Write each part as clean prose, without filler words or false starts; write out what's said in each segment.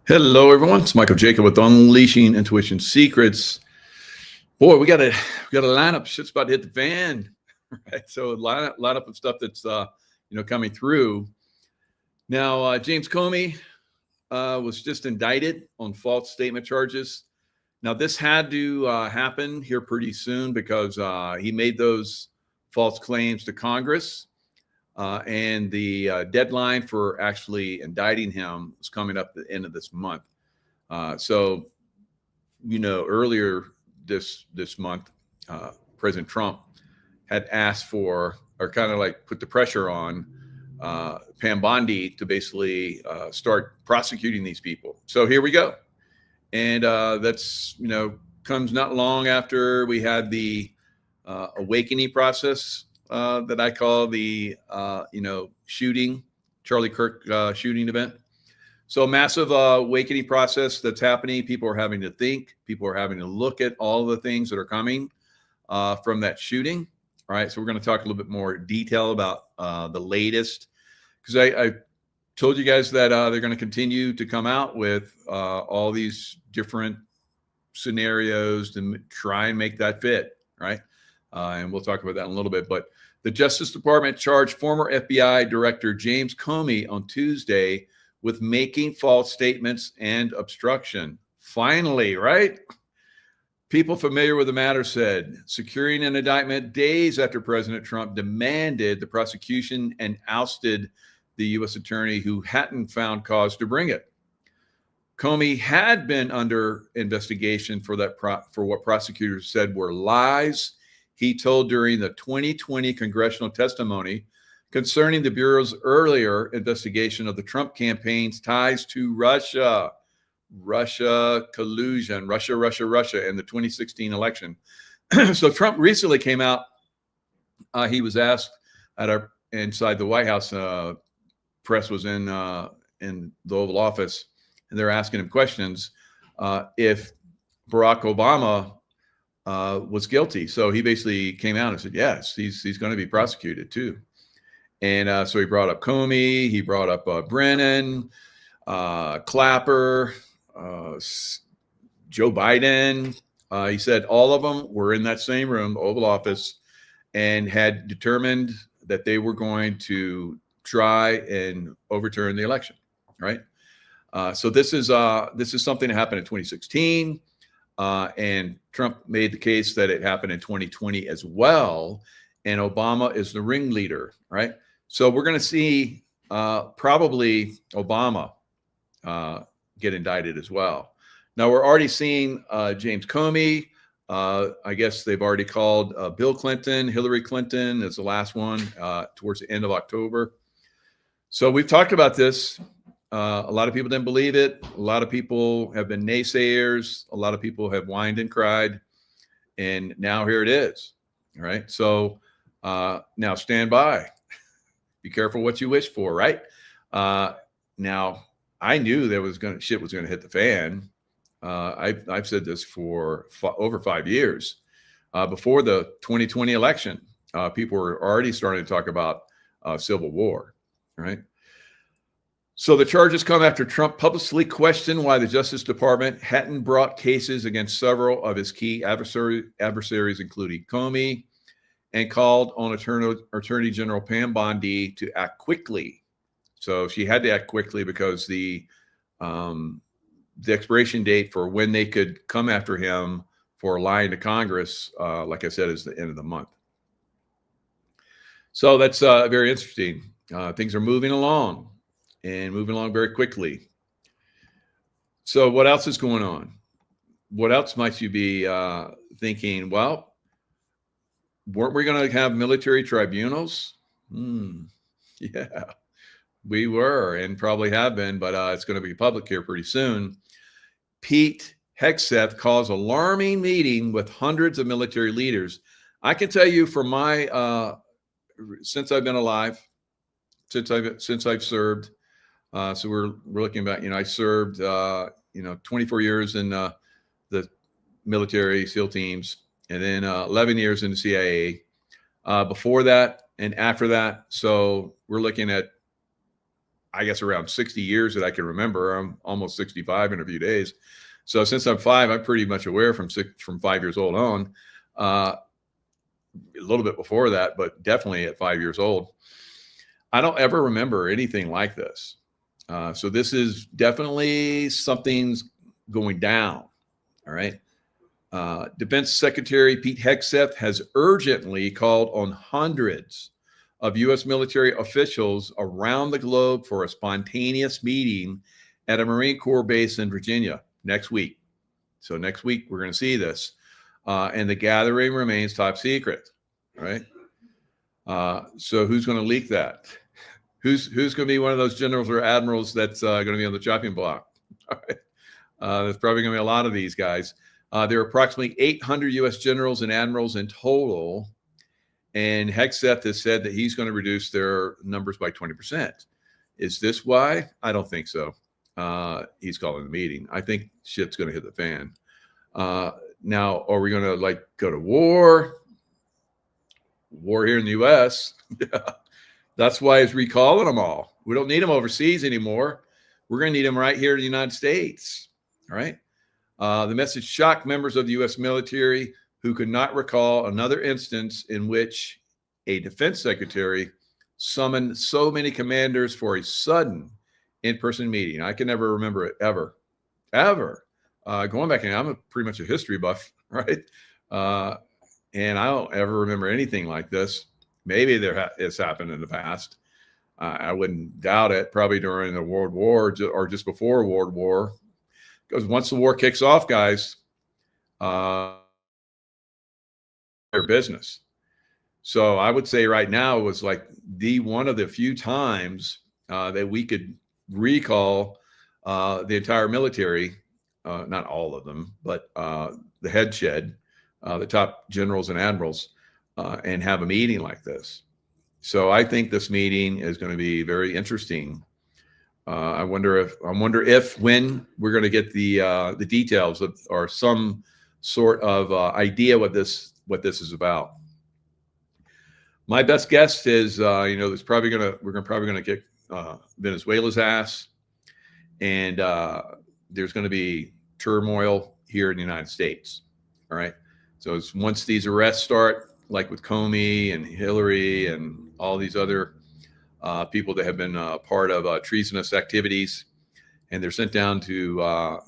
Hello, everyone. It's Michael Jaco with Unleashing Intuition Secrets. Boy, we got a lineup. Shit's about to hit the fan, right? So a lineup of stuff that's coming through. Now, James Comey was just indicted on false statement charges. Now, this had to happen here pretty soon because he made those false claims to Congress. And the deadline for actually indicting him is coming up at the end of this month. So, earlier this month, President Trump had asked for, or kind of like put the pressure on PM Bondi to basically start prosecuting these people. So here we go. And that's, comes not long after we had the awakening process that I call the, shooting, Charlie Kirk shooting event. So massive awakening process that's happening. People are having to think. People are having to look at all the things that are coming from that shooting. All right. So we're going to talk a little bit more detail about the latest, because I told you guys that they're going to continue to come out with all these different scenarios to try and make that fit. Right. And we'll talk about that in a little bit. But the Justice Department charged former FBI Director James Comey on Tuesday with making false statements and obstruction. Finally, right? People familiar with the matter said, securing an indictment days after President Trump demanded the prosecution and ousted the U.S. attorney who hadn't found cause to bring it. Comey had been under investigation for what prosecutors said were lies he told during the 2020 congressional testimony concerning the Bureau's earlier investigation of the Trump campaign's ties to Russia collusion, Russia in the 2016 election. So Trump recently came out. He was asked inside the White House. Press was in the Oval Office, and they're asking him questions if Barack Obama was guilty. So he basically came out and said, yes, he's going to be prosecuted too. And so he brought up Comey, he brought up Brennan, Clapper, Joe Biden. He said all of them were in that same room, the Oval Office, and had determined that they were going to try and overturn the election. Right. So this is something that happened in 2016. And Trump made the case that it happened in 2020 as well. And Obama is the ringleader, right? So we're going to see probably Obama get indicted as well. Now, we're already seeing James Comey. I guess they've already called Bill Clinton, Hillary Clinton is the last one towards the end of October. So we've talked about this. A lot of people didn't believe it. A lot of people have been naysayers. A lot of people have whined and cried. And now here it is. All right. So now stand by. Be careful what you wish for. Right. Now, I knew there was shit was going to hit the fan. I've said this for over 5 years. Before the 2020 election, people were already starting to talk about civil war. Right. So the charges come after Trump publicly questioned why the Justice Department hadn't brought cases against several of his key adversaries, including Comey, and called on Attorney General Pam Bondi to act quickly. So she had to act quickly because the expiration date for when they could come after him for lying to Congress, like I said, is the end of the month. So that's very interesting. Things are moving along. And moving along very quickly. So what else is going on? What else might you be thinking? Well, weren't we going to have military tribunals? Yeah, we were and probably have been, but it's going to be public here pretty soon. Pete Hegseth calls alarming meeting with hundreds of military leaders. I can tell you from my, since I've been alive, since I've served, so we're looking back, I served, 24 years in the military SEAL teams, and then 11 years in the CIA. Before that and after that, so we're looking at I guess, around 60 years that I can remember. I'm almost 65 in a few days. So since I'm 5, I'm pretty much aware from 5 years old on. A little bit before that, but definitely at 5 years old. I don't ever remember anything like this. So this is definitely something's going down. All right. Defense Secretary Pete Hegseth has urgently called on hundreds of U.S. military officials around the globe for a spontaneous meeting at a Marine Corps base in Virginia next week. So next week, we're going to see this. And the gathering remains top secret. All right. So who's going to leak that? Who's going to be one of those generals or admirals that's going to be on the chopping block? All right. There's probably going to be a lot of these guys. There are approximately 800 U.S. generals and admirals in total, and Hegseth has said that he's going to reduce their numbers by 20%. Is this why? I don't think so. He's calling the meeting. I think shit's going to hit the fan. Now, are we going to like go to war? War here in the U.S.? Yeah. That's why he's recalling them all. We don't need them overseas anymore. We're going to need them right here in the United States. All right. The message shocked members of the U.S. military who could not recall another instance in which a defense secretary summoned so many commanders for a sudden in-person meeting. I can never remember it ever. Going back, I'm pretty much a history buff, right? And I don't ever remember anything like this. Maybe it's happened in the past. I wouldn't doubt it, probably during the World War or just before World War. Because once the war kicks off, guys, their business. So I would say right now it was like one of the few times that we could recall the entire military, not all of them, but the head shed, the top generals and admirals, and have a meeting like this. So I think this meeting is going to be very interesting. I wonder if when we're going to get the details of, or some sort of idea what this is about. My best guess is we're probably going to kick Venezuela's ass, and there's going to be turmoil here in the United States. All right. So it's once these arrests start, like with Comey and Hillary and all these other people that have been part of treasonous activities, and they're sent down to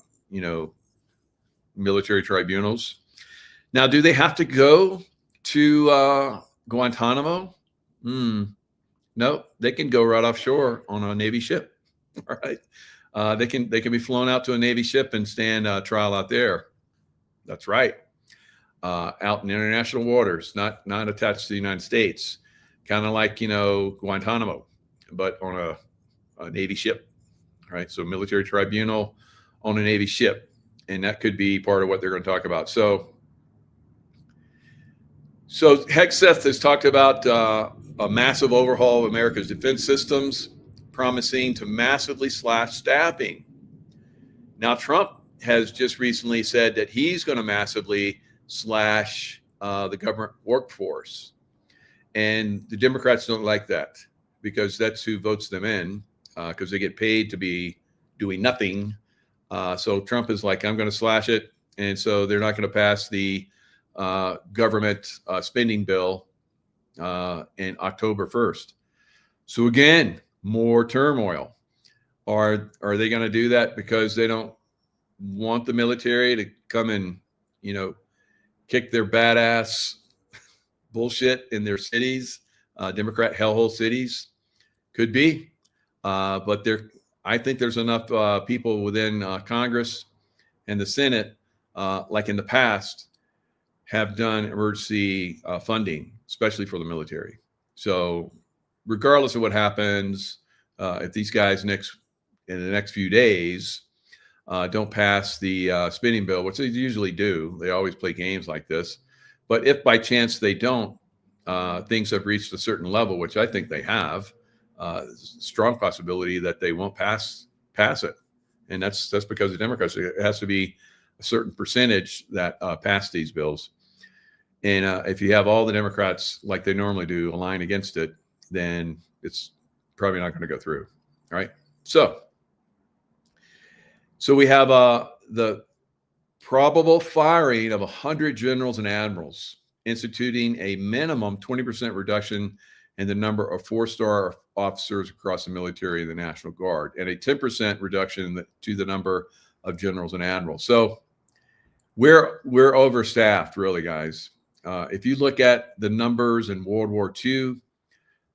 military tribunals. Now, do they have to go to Guantanamo? No, they can go right offshore on a Navy ship. All right, they can be flown out to a Navy ship and stand trial out there. That's right, out in international waters, not attached to the United States. Kind of like, Guantanamo, but on a Navy ship, right? So military tribunal on a Navy ship. And that could be part of what they're going to talk about. So Hegseth has talked about a massive overhaul of America's defense systems, promising to massively slash staffing. Now, Trump has just recently said that he's going to massively slash the government workforce. And the Democrats don't like that because that's who votes them in, because they get paid to be doing nothing. So Trump is like, I'm going to slash it. And so they're not going to pass the government spending bill in October 1st. So again, more turmoil. Are they going to do that because they don't want the military to come and, kick their badass bullshit in their cities, Democrat hellhole cities? Could be. But I think there's enough people within Congress and the Senate, like in the past, have done emergency funding, especially for the military. So regardless of what happens, if these guys in the next few days don't pass the spending bill, which they usually do, they always play games like this. But if by chance they don't, things have reached a certain level, which I think they have, strong possibility that they won't pass it. And that's because the Democrats, it has to be a certain percentage that pass these bills. And if you have all the Democrats, like they normally do, align against it, then it's probably not going to go through. All right. So we have the probable firing of 100 generals and admirals, instituting a minimum 20% reduction in the number of 4-star officers across the military and the National Guard, and a 10% reduction to the number of generals and admirals. So we're overstaffed, really, guys. If you look at the numbers in World War II,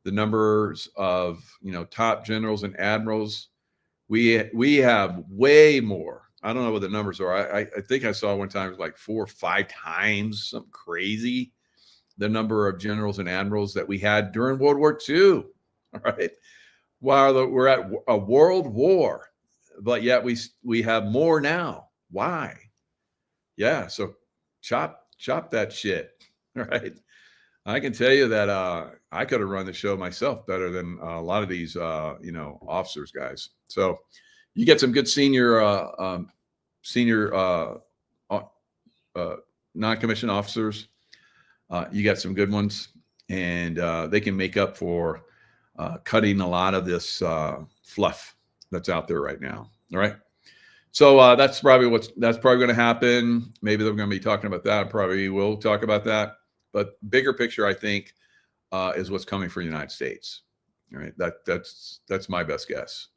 the numbers of top generals and admirals, we have way more. I don't know what the numbers are. I think I saw one time it was like 4 or 5 times, something crazy, the number of generals and admirals that we had during World War II. All right, while we're at a world war, but yet we have more now. Why? Yeah, so chop that shit. All right. I can tell you that I could have run the show myself better than a lot of these officers, guys. So you get some good senior non-commissioned officers. You got some good ones, and they can make up for cutting a lot of this fluff that's out there right now. All right. So that's probably going to happen. Maybe they're going to be talking about that. Probably will talk about that. But bigger picture, I think, is what's coming for the United States. All right. That's my best guess,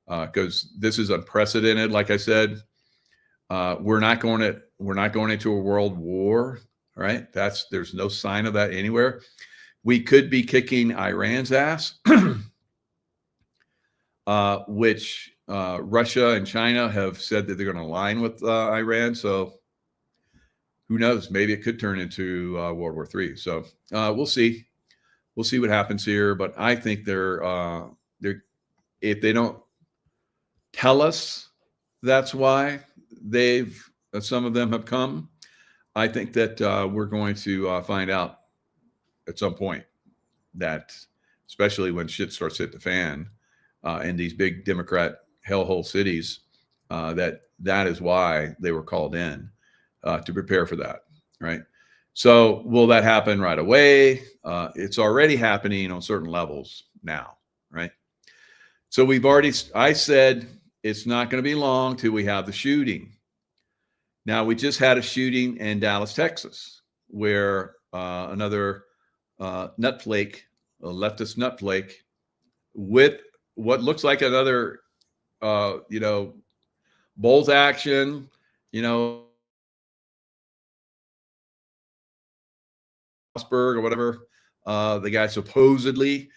because this is unprecedented. Like I said, we're not going into a world war. All right. There's no sign of that anywhere. We could be kicking Iran's ass, which Russia and China have said that they're going to align with Iran. So who knows? Maybe it could turn into World War III. So we'll see. We'll see what happens here. But I think they're if they don't tell us that's why some of them have come, I think that we're going to find out at some point that, especially when shit starts to hit the fan in these big Democrat hellhole cities, that is why they were called in to prepare for that, right? So will that happen right away? It's already happening on certain levels now, right? So I said it's not going to be long till we have the shooting. Now, we just had a shooting in Dallas, Texas, where another leftist nutflake with what looks like another, bolt action, or whatever the guy supposedly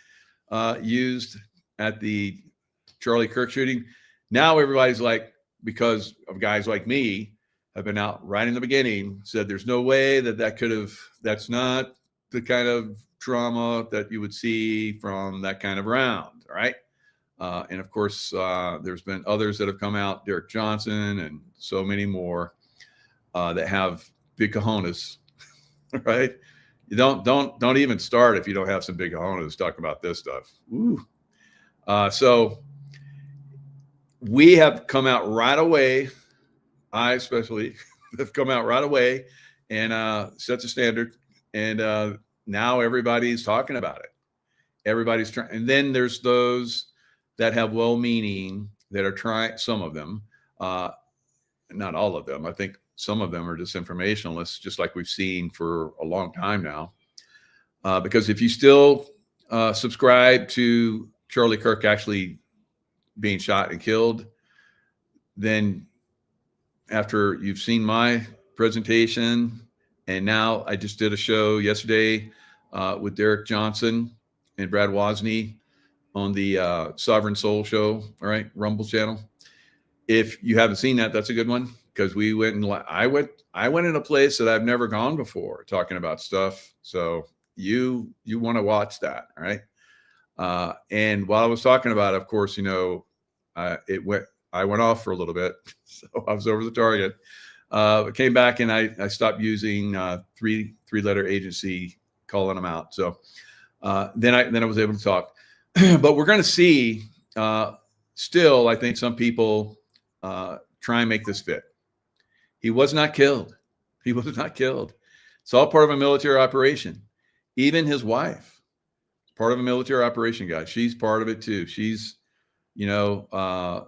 used at the Charlie Kirk shooting. Now everybody's like, because of guys like me have been out right in the beginning, said there's no way that's not the kind of trauma that you would see from that kind of round, right? And of course, there's been others that have come out, Derek Johnson and so many more that have big cojones, right? You don't even start if you don't have some big cojones talking about this stuff. Ooh. So we have come out right away. I especially have come out right away and set the standard. And now everybody's talking about it. Everybody's trying. And then there's those that have well-meaning that are trying, some of them, not all of them. I think some of them are just informationalists, just like we've seen for a long time now. Because if you still subscribe to Charlie Kirk actually being shot and killed, then after you've seen my presentation, and now I just did a show yesterday with Derek Johnson and Brad Wozni on the Sovereign Soul show, all right, Rumble channel. If you haven't seen that, that's a good one, because we went and I went in a place that I've never gone before talking about stuff. So you want to watch that, all right? And while I was talking about it, of course, I went off for a little bit, so I was over the target. Came back and I stopped using three-letter agency, calling them out. So then I was able to talk. But we're going to see still, I think some people try and make this fit. He was not killed. He was not killed. It's all part of a military operation. Even his wife, part of a military operation, guys. She's part of it too. She's I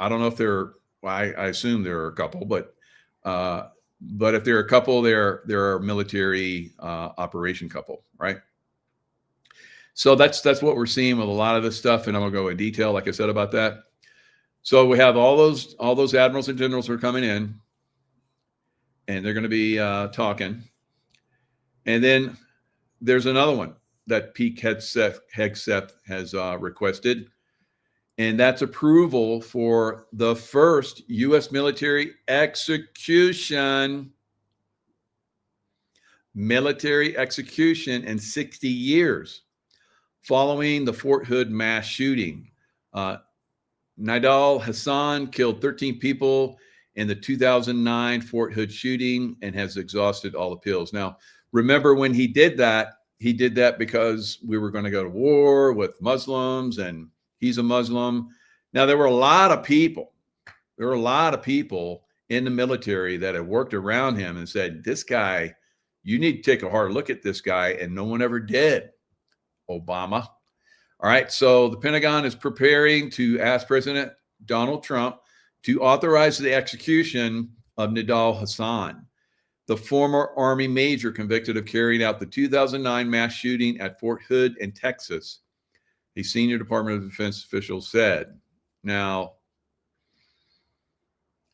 don't know if they're, well, I assume there are a couple, but if there are a couple, there are military operation couple, right? So that's what we're seeing with a lot of this stuff, and I'm gonna go in detail, like I said, about that. So we have all those admirals and generals who are coming in, and they're going to be talking. And then there's another one that Pete Hegseth has requested, and that's approval for the first U.S. military execution. Military execution in 60 years following the Fort Hood mass shooting. Nidal Hassan killed 13 people in the 2009 Fort Hood shooting and has exhausted all appeals. Now, remember when he did that because we were going to go to war with Muslims, and he's a Muslim. Now, there were a lot of people in the military that had worked around him and said, this guy, you need to take a hard look at this guy, and no one ever did. Obama. All right, so the Pentagon is preparing to ask President Donald Trump to authorize the execution of Nidal Hassan, the former Army major convicted of carrying out the 2009 mass shooting at Fort Hood in Texas, a senior Department of Defense official said. Now,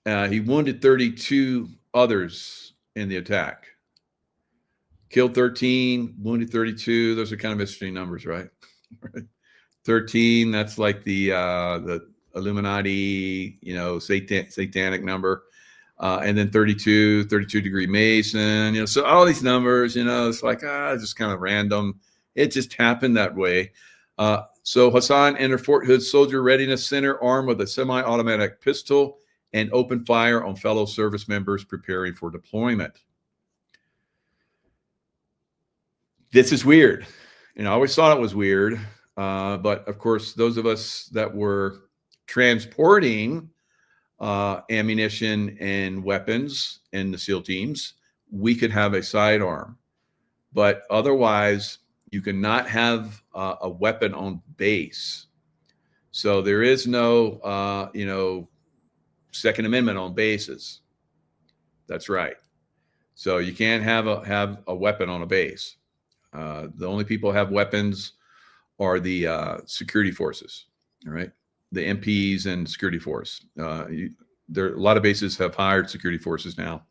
he wounded 32 others in the attack. Killed 13, wounded 32. Those are kind of interesting numbers, right? 13, that's like the Illuminati, satanic number. And then 32 degree Mason, so all these numbers, it's like, just kind of random. It just happened that way. So Hassan entered Fort Hood Soldier Readiness Center armed with a semi-automatic pistol and opened fire on fellow service members preparing for deployment. This is weird. I always thought it was weird. But of course, those of us that were transporting ammunition and weapons in the SEAL teams, we could have a sidearm. But otherwise, you cannot have a weapon on base. So there is no, Second Amendment on bases. That's right. So you can't have a weapon on a base. The only people who have weapons are the security forces, all right? The MPs and security force. There a lot of bases have hired security forces now.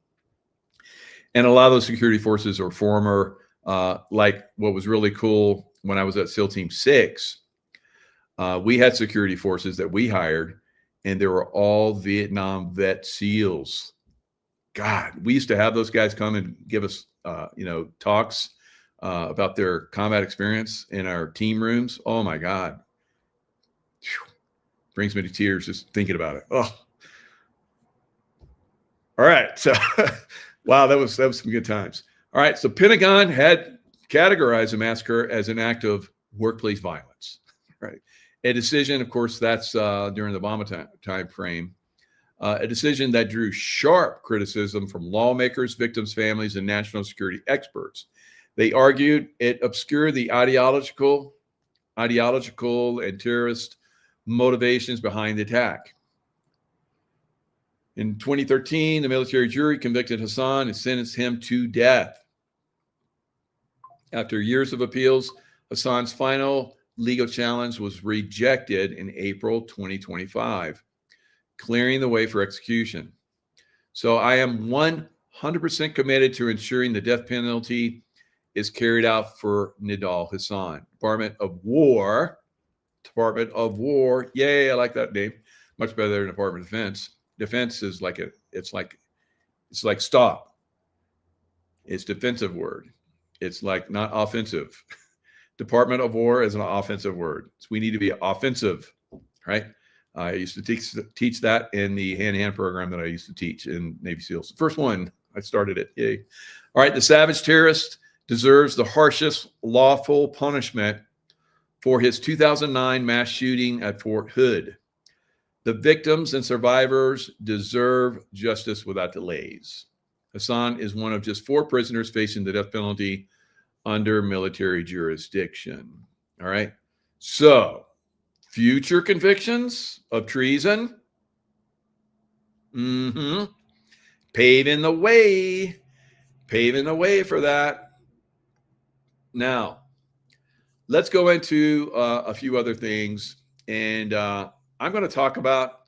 And a lot of those security forces are former, like what was really cool when I was at SEAL Team 6, we had security forces that we hired, and they were all Vietnam vet SEALs. God, we used to have those guys come and give us, talks about their combat experience in our team rooms. Oh my God. Whew. Brings me to tears just thinking about it. Oh, all right. So, wow, that was some good times. All right. So Pentagon had categorized the massacre as an act of workplace violence, right? A decision, of course, that's during the Obama time frame, a decision that drew sharp criticism from lawmakers, victims' families, and national security experts. They argued it obscured the ideological and terrorist motivations behind the attack. In 2013, the military jury convicted Hassan and sentenced him to death. After years of appeals, Hassan's final legal challenge was rejected in April 2025, clearing the way for execution. So I am 100% committed to ensuring the death penalty is carried out for Nidal Hassan. Department of War. Yay, I like that name. Much better than Department of Defense. Defense is it's like stop. It's defensive word. It's like not offensive. Department of War is an offensive word. So we need to be offensive, right? I used to teach that in the hand-to-hand program that I used to teach in Navy SEALs. The first one, I started it. Yay. All right, the savage terrorist deserves the harshest lawful punishment for his 2009 mass shooting at Fort Hood. The victims and survivors deserve justice without delays. Hassan is one of just 4 prisoners facing the death penalty under military jurisdiction. All right. So future convictions of treason. Paving the way for that. Now, let's go into a few other things. And I'm going to talk about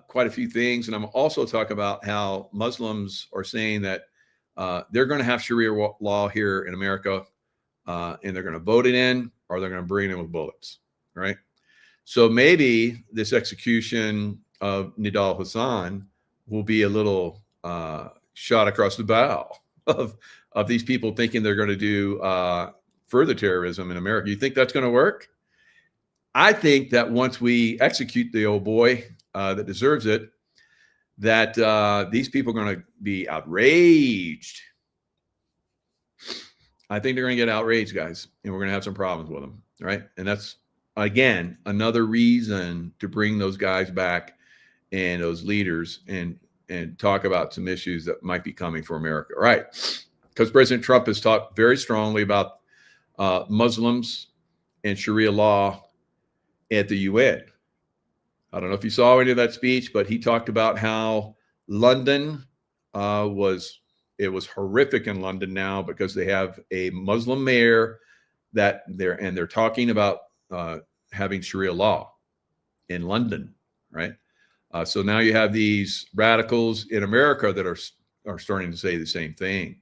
quite a few things. And I'm also talk about how Muslims are saying that they're going to have Sharia law here in America, and they're going to vote it in, or they're going to bring it in with bullets, right? So maybe this execution of Nidal Hassan will be a little shot across the bow of these people thinking they're going to do further terrorism in America. You think that's going to work? I think that once we execute the old boy that deserves it, that these people are going to be outraged. I think they're going to get outraged, guys, and we're going to have some problems with them, right? And that's, again, another reason to bring those guys back and those leaders and talk about some issues that might be coming for America, right? Because President Trump has talked very strongly about Muslims and Sharia law at the UN. I don't know if you saw any of that speech, but he talked about how London was horrific in London now because they have a Muslim mayor that they're talking about having Sharia law in London, right? So now you have these radicals in America that are starting to say the same thing.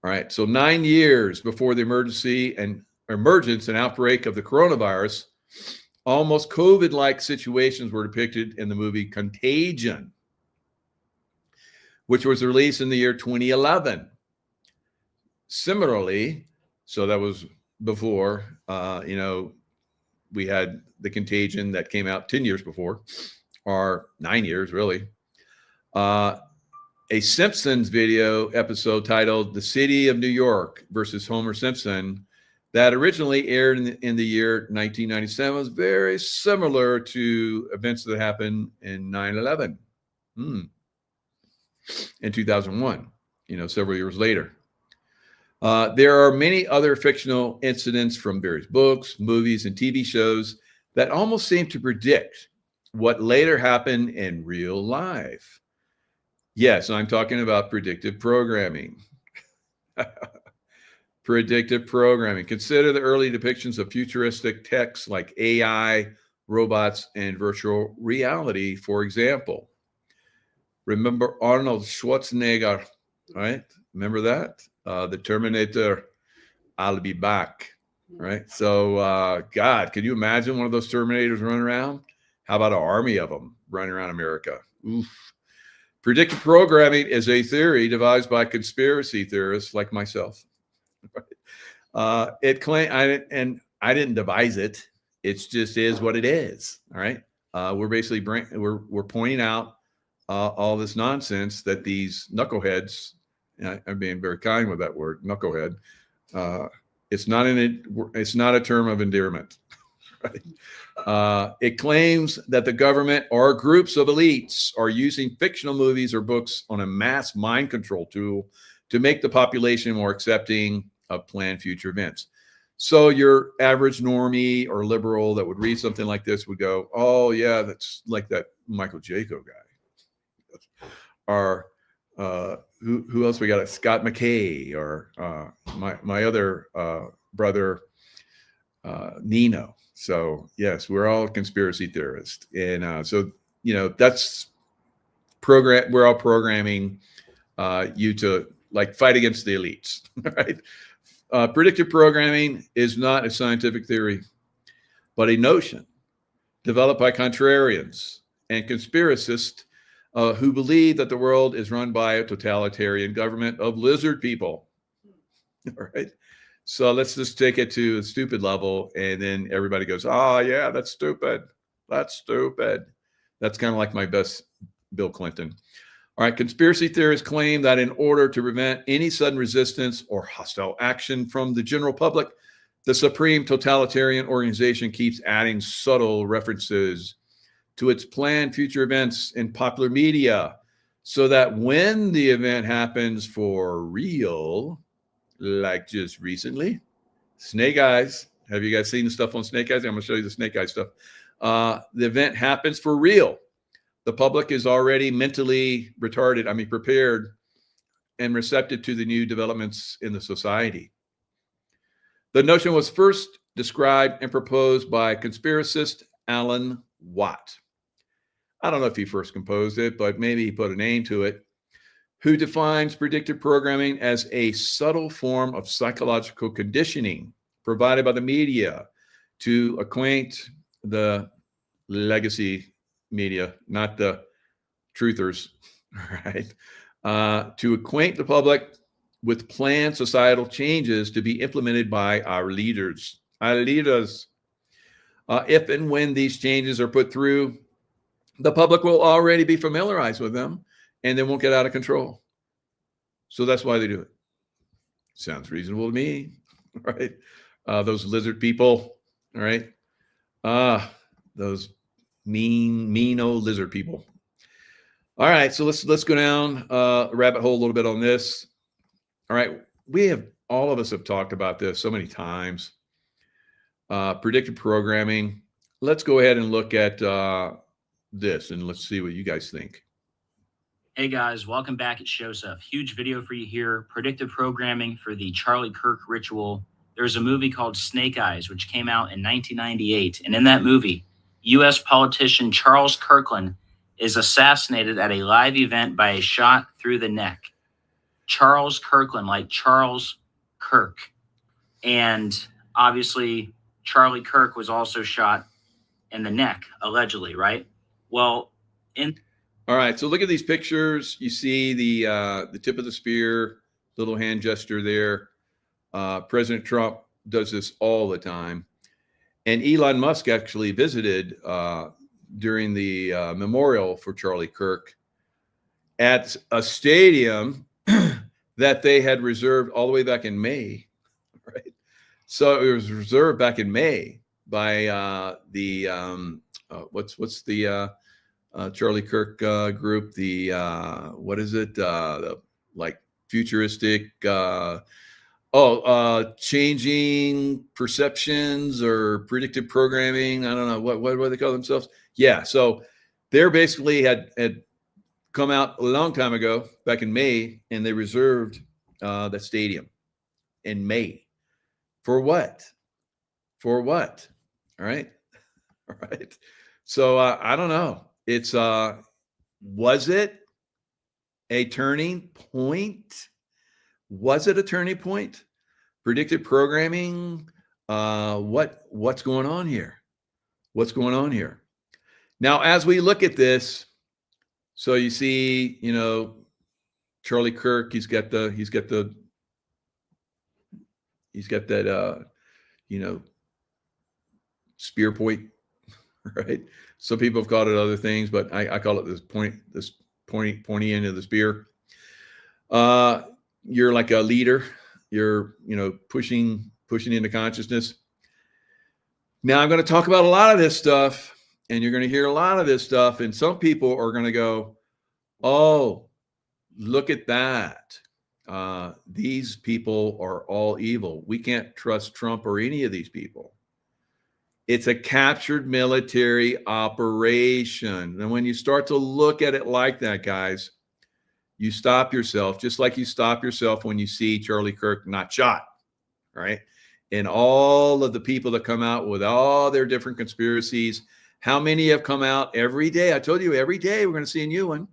All right. So 9 years before the emergence and outbreak of the coronavirus, almost COVID-like situations were depicted in the movie Contagion, which was released in the year 2011. Similarly, so that was before, we had the Contagion that came out 10 years before, or 9 years, really. A Simpsons video episode titled The City of New York versus Homer Simpson that originally aired in the year 1997 was very similar to events that happened in 9/11 in 2001, several years later. There are many other fictional incidents from various books, movies, and TV shows that almost seem to predict what later happened in real life. Yes, I'm talking about predictive programming. Predictive programming. Consider the early depictions of futuristic techs like AI, robots, and virtual reality, for example. Remember Arnold Schwarzenegger, right? Remember that? The Terminator, I'll be back, right? So, God, could you imagine one of those Terminators running around? How about an army of them running around America? Oof. Predictive programming is a theory devised by conspiracy theorists like myself. It claim I didn't devise it. It just is what it is. All right. We're basically we're pointing out all this nonsense that these knuckleheads. I'm being very kind with that word, knucklehead. It's not a term of endearment. Right? It claims that the government or groups of elites are using fictional movies or books on a mass mind control tool to make the population more accepting of planned future events. So your average normie or liberal that would read something like this would go, oh yeah, that's like that Michael Jaco guy. Or who else we got? Scott McKay, or my other brother, Nino. So yes, we're all conspiracy theorists. And so, that's we're all programming you to like fight against the elites, right? Predictive programming is not a scientific theory, but a notion developed by contrarians and conspiracists who believe that the world is run by a totalitarian government of lizard people. All right. So let's just take it to a stupid level. And then everybody goes, oh, yeah, that's stupid. That's stupid. That's kind of like my best Bill Clinton. All right. Conspiracy theorists claim that in order to prevent any sudden resistance or hostile action from the general public, the supreme totalitarian organization keeps adding subtle references to its planned future events in popular media so that when the event happens for real, like just recently, Snake Eyes, Have you guys seen the stuff on Snake Eyes? I'm going to show you the Snake Eyes stuff. The event happens for real. The public is already mentally retarded, prepared and receptive to the new developments in the society. The notion was first described and proposed by conspiracist Alan Watt. I don't know if he first composed it, but maybe he put a name to it, who defines predictive programming as a subtle form of psychological conditioning provided by the media to acquaint the legacy media, not the truthers, right? To acquaint the public with planned societal changes to be implemented by our leaders. If and when these changes are put through, the public will already be familiarized with them and they won't get out of control. So that's why they do it. Sounds reasonable to me, right? Those lizard people, all right? Those mean old lizard people. All right, so let's go down a rabbit hole a little bit on this. All right, all of us have talked about this so many times. Predictive programming. Let's go ahead and look at this and let's see what you guys think. Hey guys, welcome back at Show Stuff. Huge video for you here. Predictive programming for the Charlie Kirk ritual. There's a movie called Snake Eyes, which came out in 1998. And in that movie, U.S. politician Charles Kirkland is assassinated at a live event by a shot through the neck. Charles Kirkland, like Charles Kirk. And obviously, Charlie Kirk was also shot in the neck, allegedly, right? Well, all right, so look at these pictures. You see the tip of the spear, little hand gesture there. President Trump does this all the time. And Elon Musk actually visited during the memorial for Charlie Kirk at a stadium that they had reserved all the way back in May, right? So it was reserved back in May by what's the Charlie Kirk group? The what is it? Like futuristic. Changing perceptions or predictive programming. I don't know what do they call themselves. Yeah, so they're basically had come out a long time ago, back in May, and they reserved that stadium in May. For what? For what? All right. All right. So I don't know. It's was it a turning point? Was it a turning point? Predictive programming? What's going on here? What's going on here? Now, as we look at this, so you see, Charlie Kirk, he's got that, spear point, right? Some people have called it other things, but I call it this pointy end of the spear. You're like a leader. You're, pushing into consciousness. Now I'm going to talk about a lot of this stuff, and you're going to hear a lot of this stuff, and some people are going to go, oh, look at that. These people are all evil. We can't trust Trump or any of these people. It's a captured military operation. And when you start to look at it like that, guys, you stop yourself, just like you stop yourself when you see Charlie Kirk not shot, right? And all of the people that come out with all their different conspiracies, how many have come out every day? I told you every day we're going to see a new one,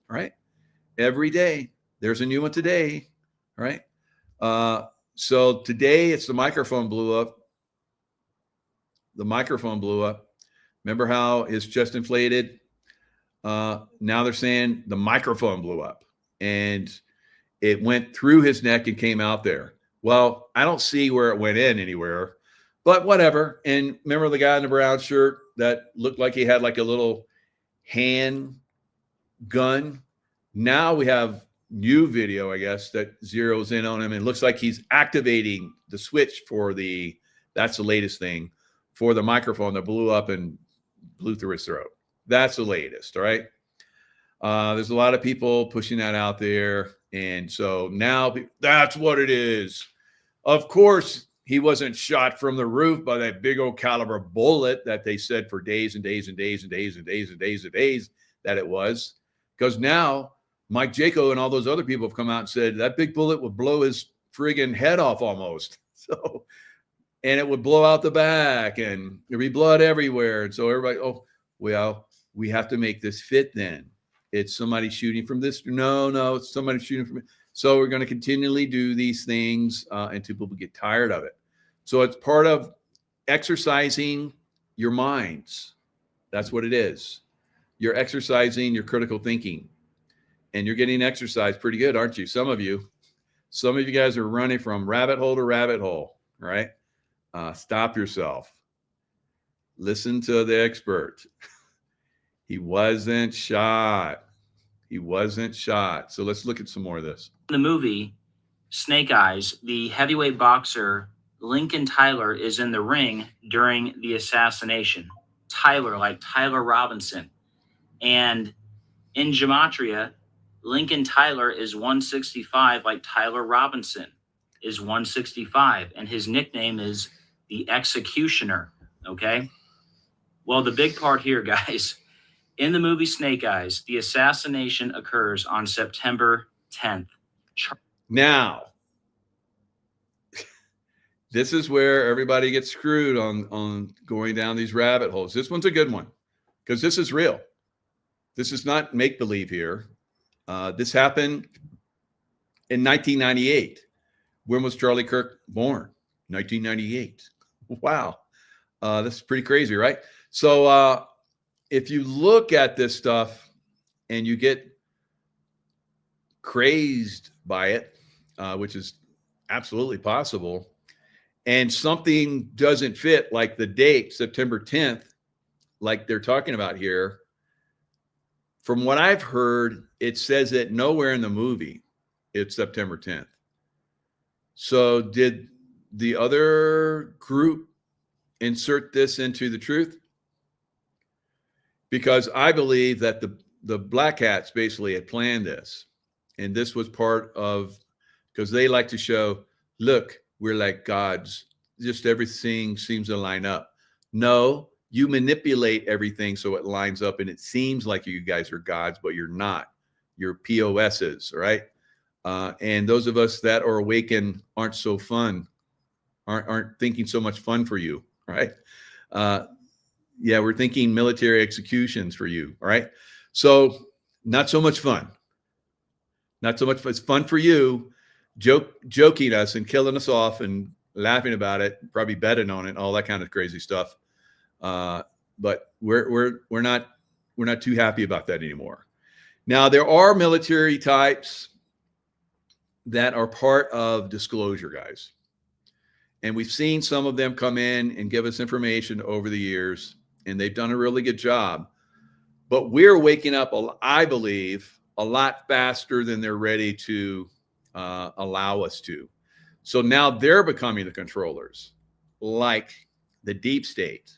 right? Every day. There's a new one today, right? So today it's the microphone blew up. The microphone blew up. Remember how his chest inflated? Now they're saying the microphone blew up and it went through his neck and came out there. Well, I don't see where it went in anywhere, but whatever. And remember the guy in the brown shirt that looked like he had like a little hand gun? Now we have new video, I guess, that zeroes in on him and looks like he's activating the switch for that's the latest thing, for the microphone that blew up and blew through his throat. That's the latest, all right? There's a lot of people pushing that out there. And so now that's what it is. Of course, he wasn't shot from the roof by that big old caliber bullet that they said for days and days and days and days and days and days and days that it was. Because now Mike Jaco and all those other people have come out and said that big bullet would blow his friggin' head off almost. So, and it would blow out the back and there'd be blood everywhere. And so everybody, oh, well, we have to make this fit then. It's somebody shooting from this. No, it's somebody shooting from it. So we're going to continually do these things until people get tired of it. So it's part of exercising your minds. That's what it is. You're exercising your critical thinking. And you're getting exercise pretty good, aren't you? Some of you guys are running from rabbit hole to rabbit hole, right? Stop yourself. Listen to the expert. He wasn't shot. He wasn't shot. So let's look at some more of this. In the movie Snake Eyes, the heavyweight boxer Lincoln Tyler is in the ring during the assassination. Tyler, like Tyler Robinson. And in gematria, Lincoln Tyler is 165, like Tyler Robinson is 165. And his nickname is the Executioner. Okay? Well, the big part here, guys, in the movie Snake Eyes, the assassination occurs on September 10th. Now, this is where everybody gets screwed on going down these rabbit holes. This one's a good one because this is real. This is not make-believe here. This happened in 1998. When was Charlie Kirk born? 1998. Wow. This is pretty crazy, right? So if you look at this stuff and you get crazed by it, which is absolutely possible, and something doesn't fit, like the date, September 10th, like they're talking about here, from what I've heard, it says it nowhere in the movie it's September 10th. So did the other group insert this into the truth? Because I believe that the Black Hats basically had planned this. And this was part of, because they like to show, look, we're like gods. Just everything seems to line up. No, you manipulate everything so it lines up and it seems like you guys are gods, but you're not. You're POSs, right? And those of us that are awakened aren't so fun, aren't thinking so much fun for you, right? Yeah, we're thinking military executions for you, all right? So not so much fun. Not so much fun. It's fun for you, joking us and killing us off and laughing about it, probably betting on it, all that kind of crazy stuff. But we're not too happy about that anymore. Now, there are military types that are part of disclosure, guys. And we've seen some of them come in and give us information over the years, and they've done a really good job. But we're waking up, I believe, a lot faster than they're ready to allow us to. So now they're becoming the controllers, like the deep state,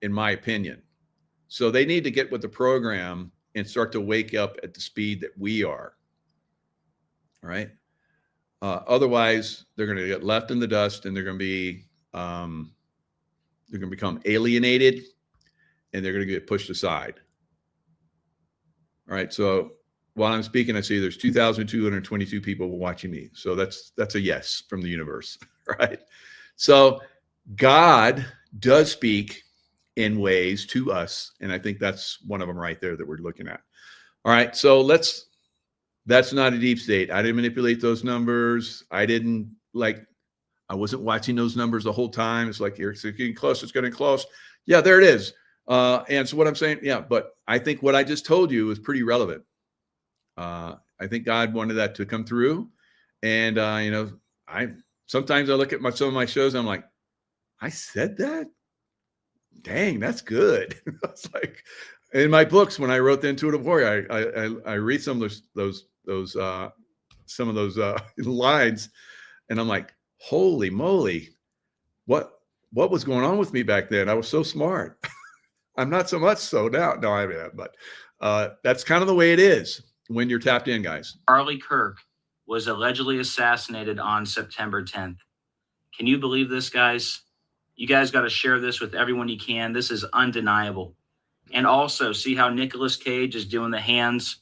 in my opinion. So they need to get with the program and start to wake up at the speed that we are. All right. Otherwise, they're going to get left in the dust, and they're going to become alienated, and they're going to get pushed aside. All right. So while I'm speaking, I see there's 2,222 people watching me. So that's a yes from the universe. Right. So God does speak in ways to us, and I think that's one of them right there that we're looking at. All right. So that's not a deep state. I didn't manipulate those numbers. I wasn't watching those numbers the whole time. It's like, it's getting close. It's getting close. Yeah, there it is. And so what I'm saying, yeah, but I think what I just told you is pretty relevant. I think God wanted that to come through. And, sometimes I look at some of my shows, and I'm like, I said that? Dang, that's good. It's like, in my books, when I wrote The Intuitive Warrior, I read some of those lines, and I'm like, holy moly, what was going on with me back then? I was so smart. I'm not so much so now. No, I mean, but that's kind of the way it is when you're tapped in, guys. Charlie Kirk was allegedly assassinated on September 10th. Can you believe this, guys? You guys got to share this with everyone you can. This is undeniable. And also see how Nicolas Cage is doing the hands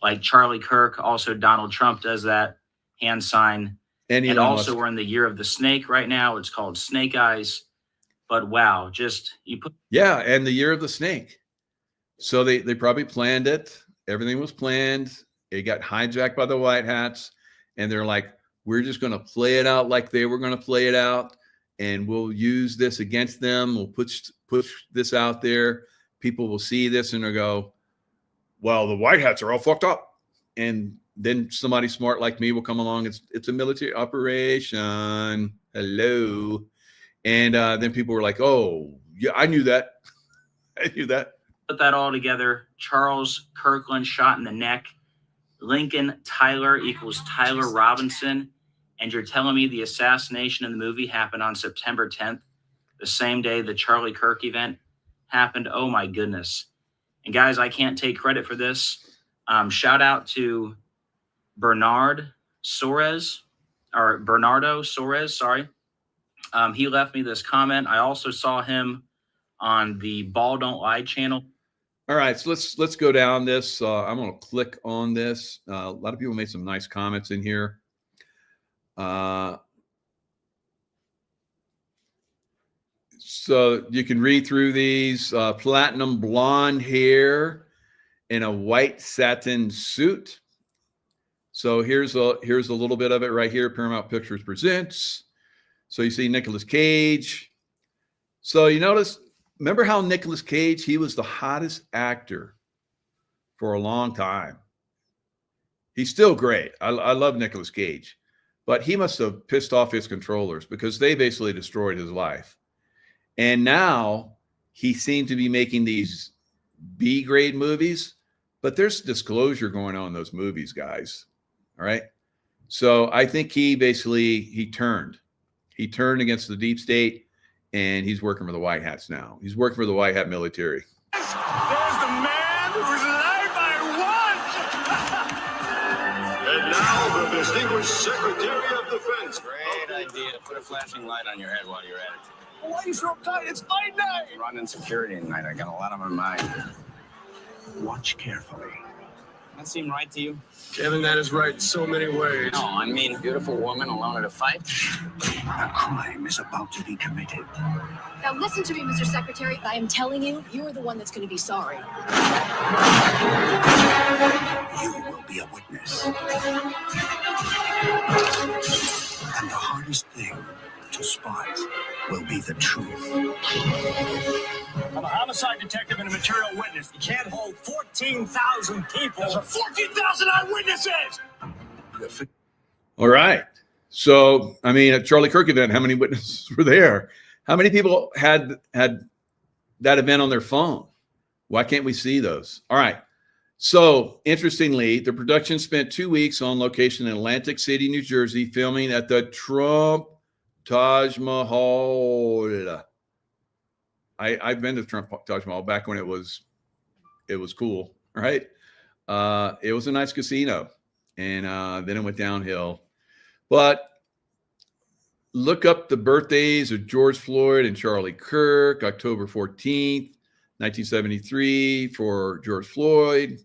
like Charlie Kirk. Also, Donald Trump does that hand sign. And also, we're in the year of the snake right now. It's called Snake Eyes. But wow, just you put. Yeah, and the year of the snake. So they probably planned it. Everything was planned. It got hijacked by the White Hats. And they're like, we're just going to play it out like they were going to play it out. And we'll use this against them. We'll push this out there. People will see this and they'll go, well, the White Hats are all fucked up. And then somebody smart like me will come along. It's a military operation. Hello. And then people were like, oh, yeah, I knew that. I knew that. Put that all together. Charles Kirkland shot in the neck. Lincoln Tyler equals Tyler Robinson. And you're telling me the assassination in the movie happened on September 10th, the same day the Charlie Kirk event happened. Oh, my goodness. And, guys, I can't take credit for this. Shout out to Bernardo Soares, sorry. He left me this comment. I also saw him on the Ball Don't Lie channel. All right, so let's go down this. I'm going to click on this. A lot of people made some nice comments in here. So you can read through these. Platinum blonde hair in a white satin suit. So here's a little bit of it right here. Paramount Pictures presents. So you see Nicolas Cage. So you notice, remember how Nicolas Cage, he was the hottest actor for a long time. He's still great. I love Nicolas Cage. But he must have pissed off his controllers because they basically destroyed his life. And now he seemed to be making these B-grade movies, but there's disclosure going on in those movies, guys. All right. So I think he turned. He turned against the deep state, and he's working for the White Hats now. He's working for the White Hat military. There's the man whose life I want. And now the distinguished Secretary of Defense. Great idea. Put a flashing light on your head while you're at it. Why are you so uptight? It's fight night. Running security tonight. I got a lot on my mind. Watch carefully. That seem right to you? Kevin, that is right in so many ways. No, I mean, beautiful woman alone at a fight. A crime is about to be committed. Now listen to me, Mr. Secretary. I am telling you, you're the one that's going to be sorry. You will be a witness. And the hardest thing to spot will be the truth. I'm a homicide detective and a material witness. You can't hold 14,000 people. Those are 14,000 eyewitnesses! All right. So, I mean, at Charlie Kirk event, how many witnesses were there? How many people had that event on their phone? Why can't we see those? All right. So, interestingly, the production spent 2 weeks on location in Atlantic City, New Jersey, filming at the Trump Taj Mahal. I've been to Trump Taj Mahal back when it was cool, right? It was a nice casino, and then it went downhill. But look up the birthdays of George Floyd and Charlie Kirk. October 14th, 1973 for George Floyd,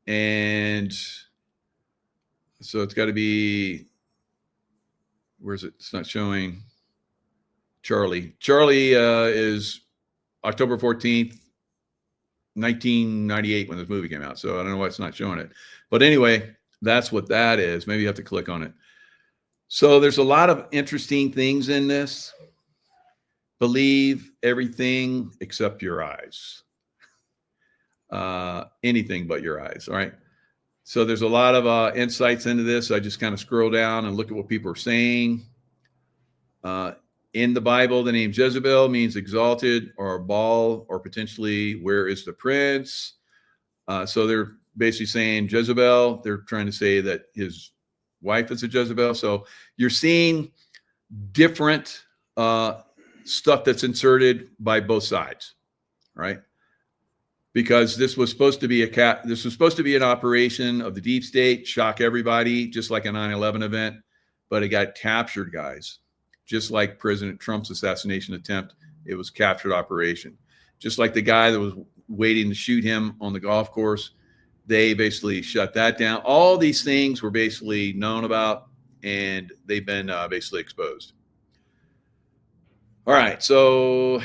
and so it's got to be. Where's it? It's not showing Charlie. Charlie is October 14th, 1998 when this movie came out. So I don't know why it's not showing it. But anyway, that's what that is. Maybe you have to click on it. So there's a lot of interesting things in this. Believe everything except your eyes. Anything but your eyes. All right. So there's a lot of insights into this. I just kind of scroll down and look at what people are saying. In the Bible, the name Jezebel means exalted or Baal or potentially where is the prince. So they're basically saying Jezebel. They're trying to say that his wife is a Jezebel. So you're seeing different stuff that's inserted by both sides, right? Because this was supposed to be an operation of the deep state, shock everybody, just like a 9/11 event, but it got captured, guys. just like President Trump's assassination attempt. It was captured operation. Just like the guy that was waiting to shoot him on the golf course, they basically shut that down. All these things were basically known about, and they've been basically exposed. All right, so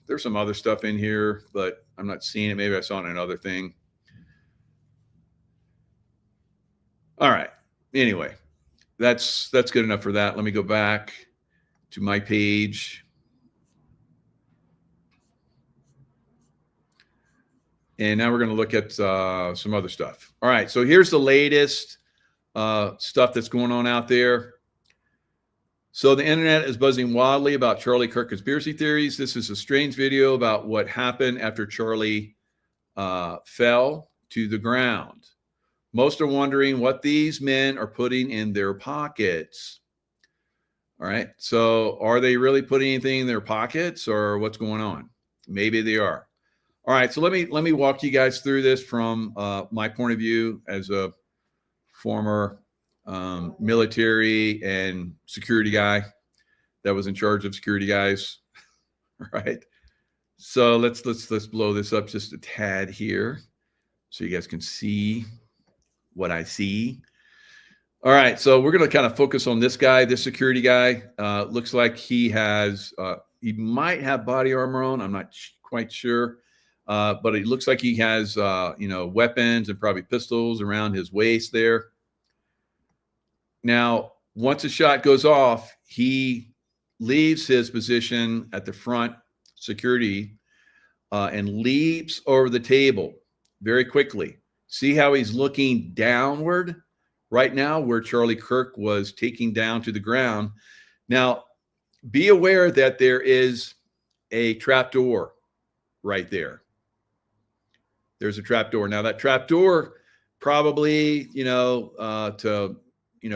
there's some other stuff in here, but I'm not seeing it. Maybe I saw it in another thing. All right, anyway, that's good enough for that. Let me go back to my page. And now we're going to look at some other stuff. All right, so here's the latest stuff that's going on out there. So the internet is buzzing wildly about Charlie Kirk conspiracy theories. This is a strange video about what happened after Charlie fell to the ground. Most are wondering what these men are putting in their pockets. All right, so are they really putting anything in their pockets, or what's going on? Maybe they are. All right, so let me walk you guys through this from my point of view as a former military and security guy that was in charge of security guys. All right, so let's blow this up just a tad here so you guys can see what I see. All right, so we're going to kind of focus on this guy, this security guy. Looks like he has he might have body armor on. I'm not quite sure. But it looks like he has, weapons and probably pistols around his waist there. Now, once a shot goes off, he leaves his position at the front security and leaps over the table very quickly. See how he's looking downward right now, where Charlie Kirk was taking down to the ground. Now, be aware that there is a trapdoor right there. There's a trapdoor. Now that trapdoor probably, to,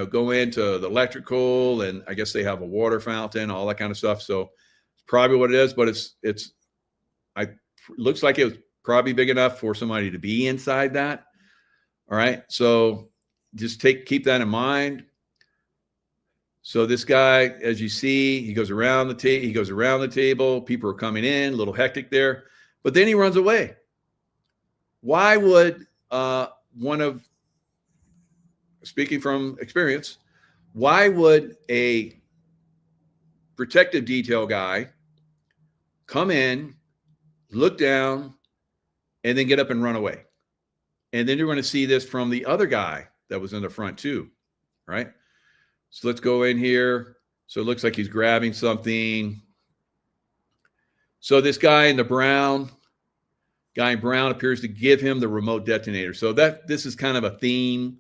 go into the electrical, and I guess they have a water fountain, all that kind of stuff. So it's probably what it is, but looks like it was probably big enough for somebody to be inside that. All right. So just keep that in mind. So this guy, as you see, he goes around the table. People are coming in, a little hectic there, but then he runs away. Why would speaking from experience, why would a protective detail guy come in, look down, and then get up and run away? And then you're going to see this from the other guy that was in the front too, right? So let's go in here. So it looks like he's grabbing something. So this guy in brown appears to give him the remote detonator. So this is kind of a theme,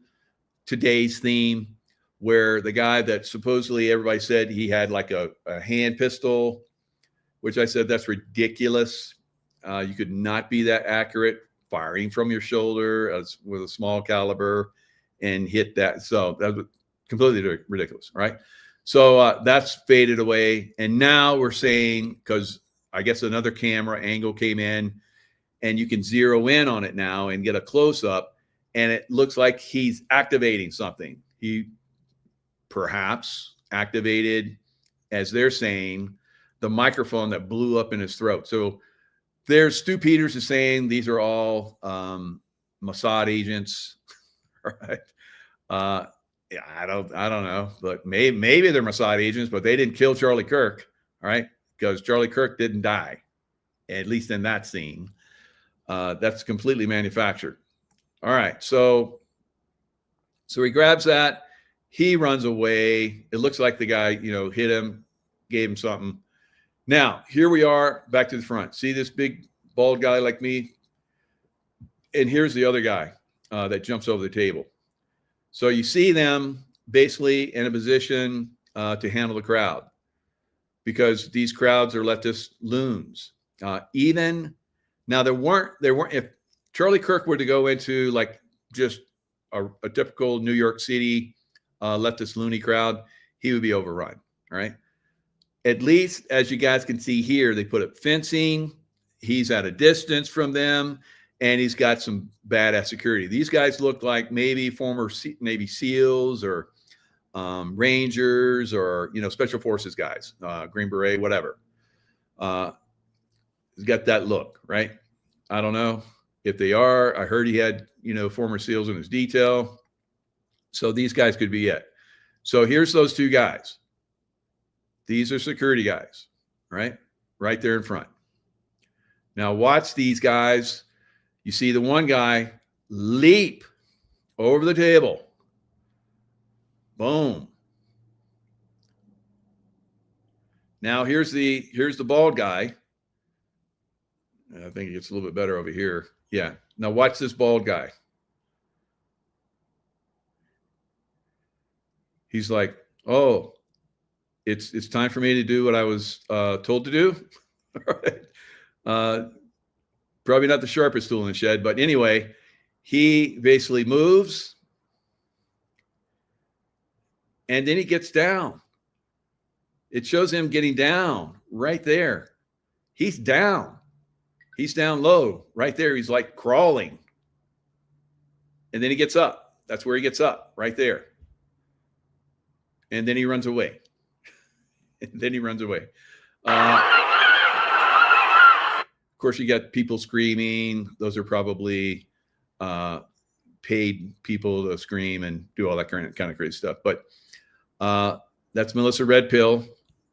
today's theme, where the guy that supposedly everybody said he had like a hand pistol, which I said that's ridiculous. You could not be that accurate firing from your shoulder with a small caliber and hit that. So that was completely ridiculous, right? So that's faded away. And now we're saying, because I guess another camera angle came in, and you can zero in on it now and get a close up, and it looks like he's activating something. He perhaps activated, as they're saying, the microphone that blew up in his throat. So there's Stu Peters is saying these are all Mossad agents, right? Yeah, I don't know, but maybe they're Mossad agents, but they didn't kill Charlie Kirk, all right? Because Charlie Kirk didn't die, at least in that scene. That's completely manufactured. All right, so he grabs that, he runs away. It looks like the guy, hit him, gave him something. Now, here we are back to the front. See this big bald guy like me? And here's the other guy that jumps over the table. So you see them basically in a position to handle the crowd, because these crowds are leftist loons. Now there weren't, if Charlie Kirk were to go into like just a typical New York City leftist loony crowd, he would be overrun, right? At least, as you guys can see here, they put up fencing. He's at a distance from them, and he's got some badass security. These guys look like maybe former Navy SEALs or Rangers or, special forces guys, Green Beret, whatever. He's got that look, right? I don't know if they are. I heard he had, former SEALs in his detail. So these guys could be it. So here's those two guys. These are security guys, right? Right there in front. Now watch these guys. You see the one guy leap over the table. Boom. Now here's the bald guy. I think it gets a little bit better over here. Yeah. Now watch this bald guy. He's like, oh, it's time for me to do what I was told to do. All right. Probably not the sharpest tool in the shed, but anyway, he basically moves and then he gets down. It shows him getting down right there. He's down. He's down low right there. He's like crawling. And then he gets up. That's where he gets up, right there. And then he runs away. And then he runs away. Of course, you got people screaming. Those are probably paid people to scream and do all that kind of crazy stuff. But that's Melissa Red Pill.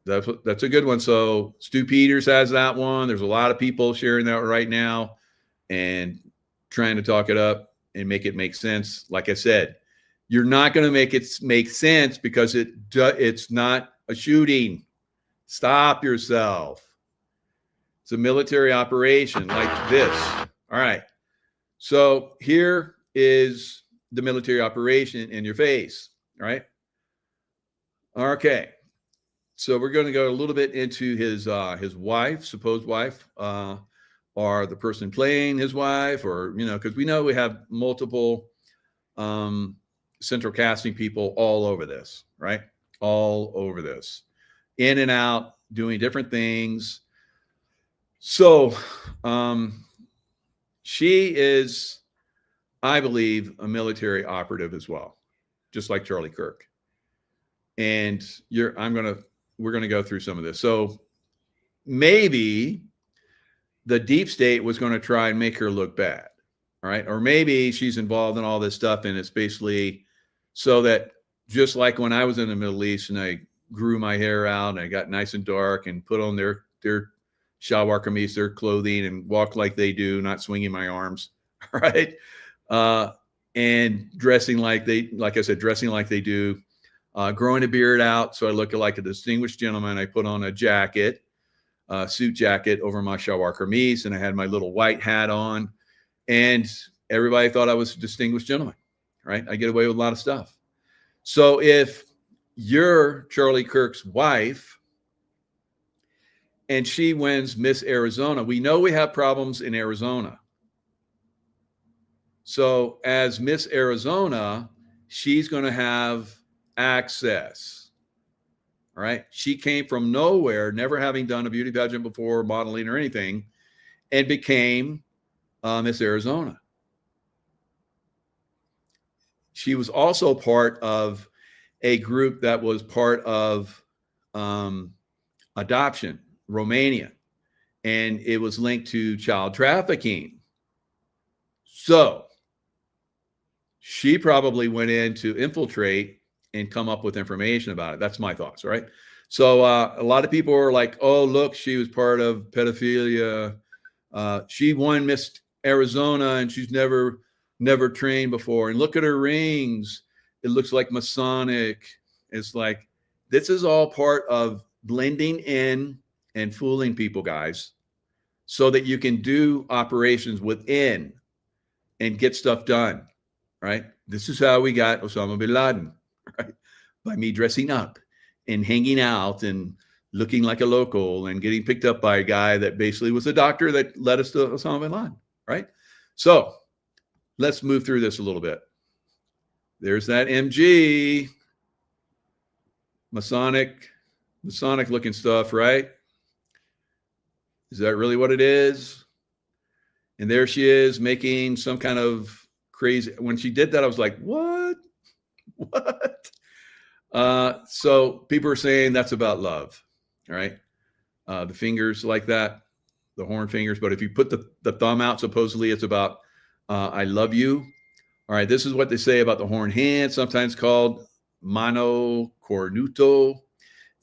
That's a good one. So Stu Peters has that one. There's a lot of people sharing that right now and trying to talk it up and make it make sense. Like I said, you're not going to make it make sense because it's not a shooting. Stop yourself. It's a military operation like this. All right. So here is the military operation in your face. All right. Okay. So we're going to go a little bit into his wife, supposed wife, or the person playing his wife, or, because we know we have multiple central casting people all over this, right? All over this, in and out, doing different things. So she is, I believe, a military operative as well, just like Charlie Kirk. And we're going to go through some of this. So maybe the deep state was going to try and make her look bad. All right. Or maybe she's involved in all this stuff. And it's basically so that just like when I was in the Middle East and I grew my hair out and I got nice and dark and put on their shalwar kameez, their clothing, and walked like they do, not swinging my arms. All right. And dressing like they do. Growing a beard out so I look like a distinguished gentleman. I put on a jacket, suit jacket over my shalwar kameez, and I had my little white hat on, and everybody thought I was a distinguished gentleman, right? I get away with a lot of stuff. So if you're Charlie Kirk's wife and she wins Miss Arizona, we know we have problems in Arizona. So as Miss Arizona, she's going to have access. All right. She came from nowhere, never having done a beauty pageant before, modeling or anything, and became Miss Arizona. She was also part of a group that was part of adoption, Romania, and it was linked to child trafficking. So she probably went in to infiltrate and come up with information about it. That's my thoughts, right? So a lot of people are like, oh, look, she was part of pedophilia. She won Miss Arizona and she's never trained before. And look at her rings. It looks like Masonic. It's like, this is all part of blending in and fooling people, guys, so that you can do operations within and get stuff done, right? This is how we got Osama bin Laden. Right? By me dressing up and hanging out and looking like a local and getting picked up by a guy that basically was a doctor that led us to Osama bin Laden, right? So let's move through this a little bit. There's that MG, Masonic looking stuff, right? Is that really what it is? And there she is making some kind of crazy. When she did that, I was like, what? So people are saying that's about love. All right. The fingers like that, the horn fingers. But if you put the thumb out, supposedly it's about I love you. All right. This is what they say about the horn hand, sometimes called mano cornuto.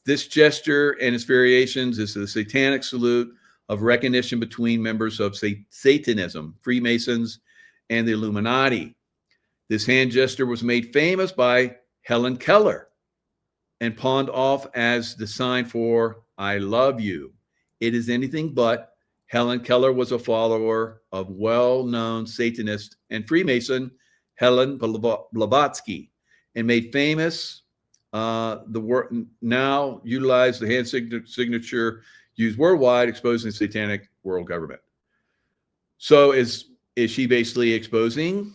This gesture and its variations is the satanic salute of recognition between members of Satanism, Freemasons, and the Illuminati. This hand gesture was made famous by Helen Keller and pawned off as the sign for I love you. It is anything but. Helen Keller was a follower of well-known Satanist and Freemason Helen Blavatsky and made famous the work now utilized the hand signature used worldwide, exposing the satanic world government. So is she basically exposing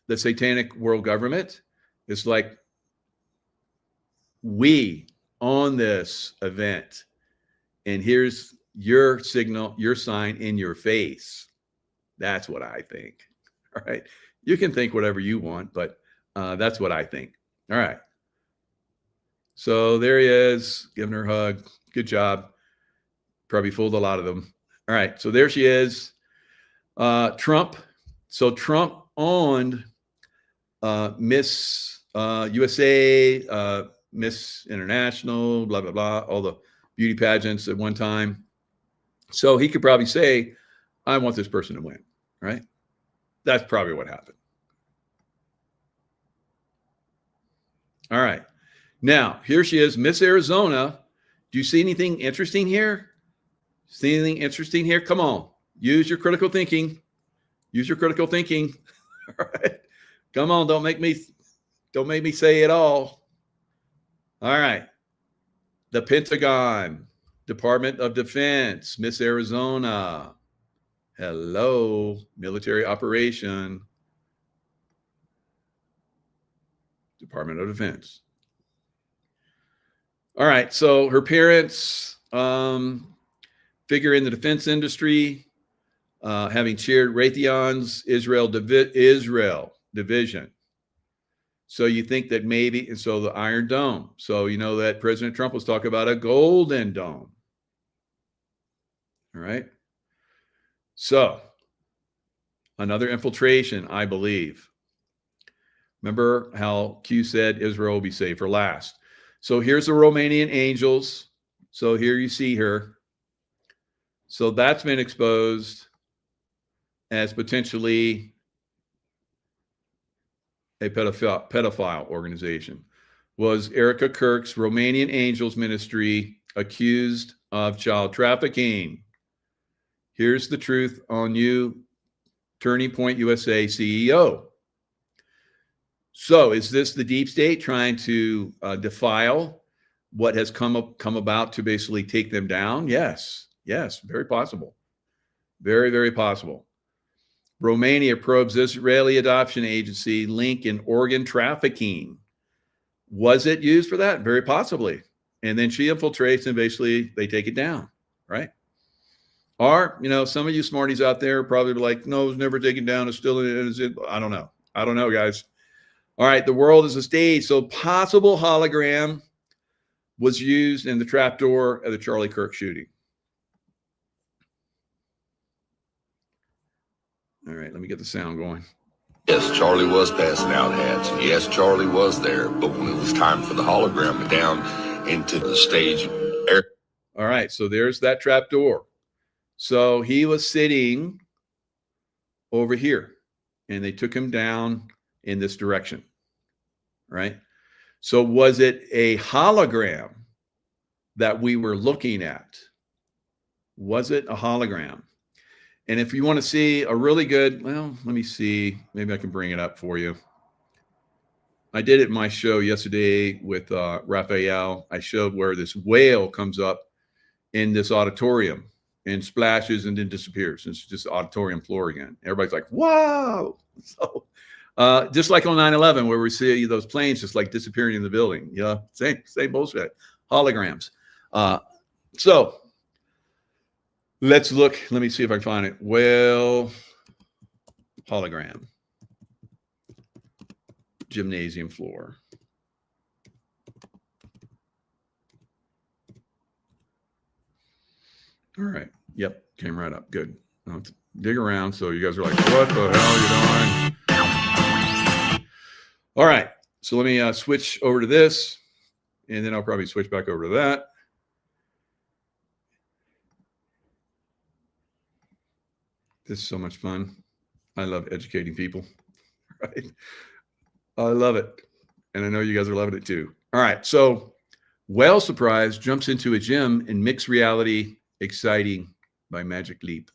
the satanic world government? It's like, we own this event, and here's your signal, your sign in your face. That's what I think. All right. You can think whatever you want, but that's what I think. All right. So there he is, giving her a hug. Good job. Probably fooled a lot of them. All right. So there she is. Trump. So Trump owned Miss USA, Miss International, blah, blah, blah, all the beauty pageants at one time. So he could probably say, I want this person to win, right? That's probably what happened. All right. Now, here she is, Miss Arizona. Do you see anything interesting here? See anything interesting here? Come on. Use your critical thinking. Use your critical thinking. All right. Come on. Don't make me say it all. All right. The Pentagon, Department of Defense, Miss Arizona. Hello, military operation. Department of Defense. All right. So her parents figure in the defense industry, having chaired Raytheon's Israel division. So you think that maybe, and so the Iron Dome. So you know that President Trump was talking about a golden dome. All right. So another infiltration, I believe. Remember how Q said Israel will be saved for last. So here's the Romanian angels. So here you see her. So that's been exposed as potentially a pedophile organization. Was Erica Kirk's Romanian Angels Ministry accused of child trafficking? Here's the truth on you, Turning Point USA CEO. So is this the deep state trying to defile what has come about to basically take them down? Yes, very possible. Very, very possible. Romania probes Israeli adoption agency link in organ trafficking. Was it used for that? Very possibly. And then she infiltrates and basically they take it down, right? Or, you know, some of you smarties out there are probably like, no, it was never taken down. It's still, I don't know. I don't know, guys. All right, the world is a stage. So possible hologram was used in the trapdoor of the Charlie Kirk shooting. All right, let me get the sound going. Yes, Charlie was passing out hats. And yes, Charlie was there. But when it was time for the hologram down into the stage area. All right, so there's that trapdoor. So he was sitting over here, and they took him down in this direction, right? So was it a hologram that we were looking at? Was it a hologram? And if you want to see a really good, well, let me see. Maybe I can bring it up for you. I did it in my show yesterday with Raphael. I showed where this whale comes up in this auditorium and splashes and then disappears. It's just the auditorium floor again. Everybody's like, wow. So just like on 9/11, where we see those planes just like disappearing in the building. Yeah, same bullshit. Holograms. So let's look. Let me see if I can find it. Well, hologram. Gymnasium floor. Yep, came right up. Good. I'll have to dig around. So you guys are like, what the hell are you doing? All right. So let me switch over to this, and then I'll probably switch back over to that. This is so much fun. I love educating people. Right? I love it. And I know you guys are loving it too. All right. So Whale Surprise jumps into a gym in mixed reality, exciting by Magic Leap.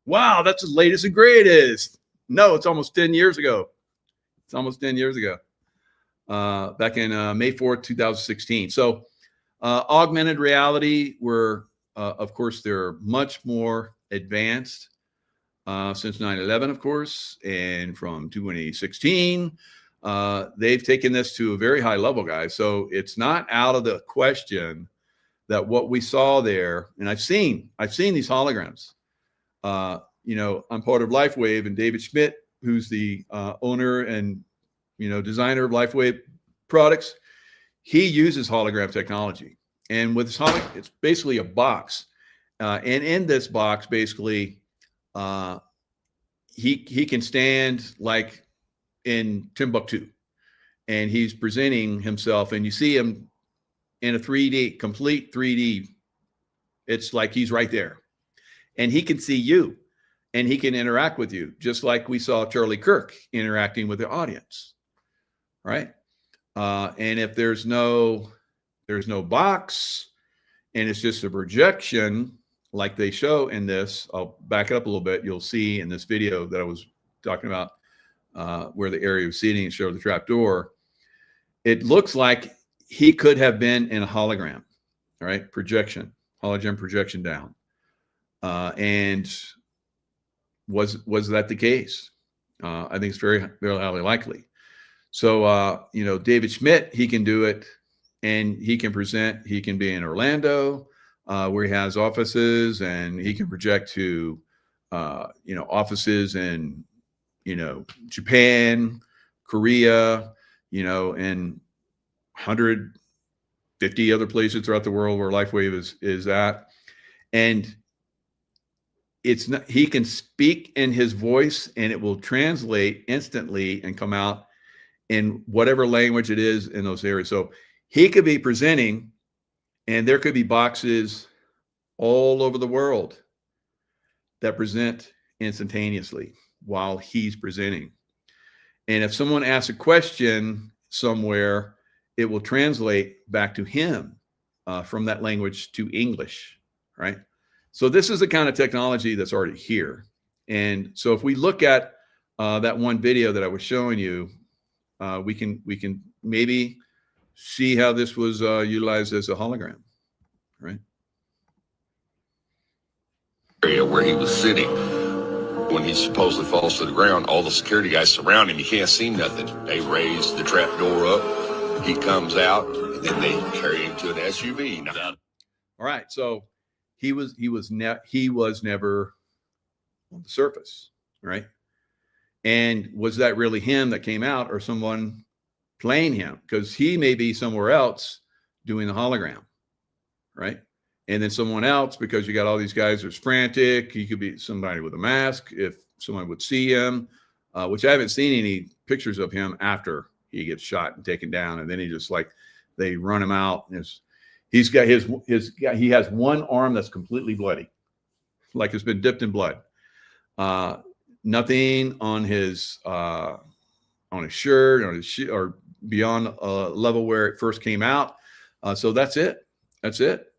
Wow, that's the latest and greatest. No, it's almost 10 years ago. It's almost 10 years ago. Back in May 4th, 2016. So augmented reality were, of course, they're much more advanced since 9/11, of course. And from 2016, they've taken this to a very high level, guys. So it's not out of the question that what we saw there, and I've seen these holograms. You know, I'm part of LifeWave, and David Schmidt, who's the owner and, you know, designer of LifeWave products, he uses hologram technology. And with this hologram, it's basically a box. And in this box, basically, he can stand like in Timbuktu, and he's presenting himself, and you see him in a 3D, complete 3D. It's like he's right there. And he can see you, and he can interact with you, just like we saw Charlie Kirk interacting with the audience, right? And if there's no box, and it's just a projection, like they show in this, I'll back it up a little bit. You'll see in this video that I was talking about where the area of seating and show the trap door. It looks like he could have been in a hologram, right? Projection, hologram projection down. And was that the case? I think it's very, very highly likely. So, you know, David Schmidt, he can do it, and he can present. He can be in Orlando, where he has offices, and he can project to, you know, offices in, you know, Japan, Korea, you know, and 150 other places throughout the world where LifeWave is at. And it's not, he can speak in his voice, and it will translate instantly and come out in whatever language it is in those areas. So he could be presenting, and there could be boxes all over the world that present instantaneously while he's presenting. And if someone asks a question somewhere, it will translate back to him from that language to English, right? So this is the kind of technology that's already here. And so if we look at that one video that I was showing you, we can maybe see how this was utilized as a hologram, right? Area where he was sitting. When he supposedly falls to the ground, all the security guys surround him. You can't see nothing. They raise the trap door up. He comes out, and then they carry him to an SUV. All right, so he was never on the surface, right? And was that really him that came out, or someone playing him? Because he may be somewhere else doing the hologram, right? And then someone else, because you got all these guys who's frantic. He could be somebody with a mask if someone would see him, which I haven't seen any pictures of him after he gets shot and taken down. And then he just like, they run him out. He has one arm that's completely bloody, like it's been dipped in blood. Nothing on his shirt, on his or beyond level where it first came out. So that's it. That's it.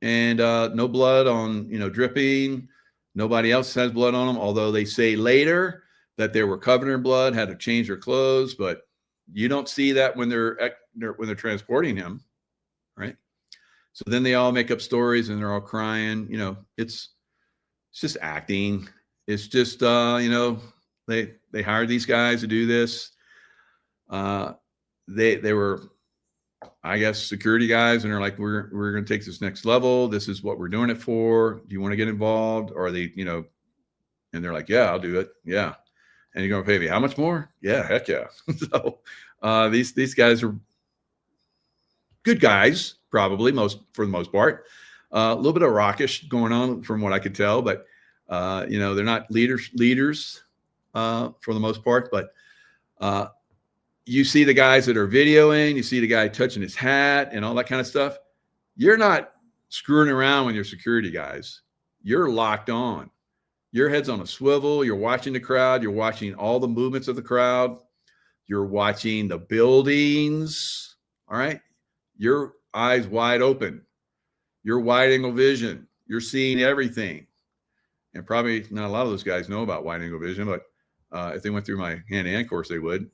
And no blood on, you know, dripping. Nobody else has blood on them. Although they say later that they were covered in blood, had to change their clothes, but you don't see that when they're transporting him, right? So then they all make up stories and they're all crying. You know, it's just acting. It's just, you know, they hired these guys to do this. They were, I guess, security guys, and they're like, we're going to take this next level. This is what we're doing it for. Do you want to get involved? Or are they, you know, and they're like, yeah, I'll do it. Yeah. And you're going to pay me how much more? Yeah, heck yeah. So these guys are good guys, probably for the most part. A little bit of rockish going on from what I could tell, but you know, they're not leaders for the most part. But you see the guys that are videoing, you see the guy touching his hat and all that kind of stuff. You're not screwing around with your security guys. You're locked on. Your head's on a swivel. You're watching the crowd. You're watching all the movements of the crowd. You're watching the buildings. All right. Your eyes wide open. Your wide angle vision. You're seeing everything. And probably not a lot of those guys know about wide angle vision, but if they went through my hand-to-hand course, they would,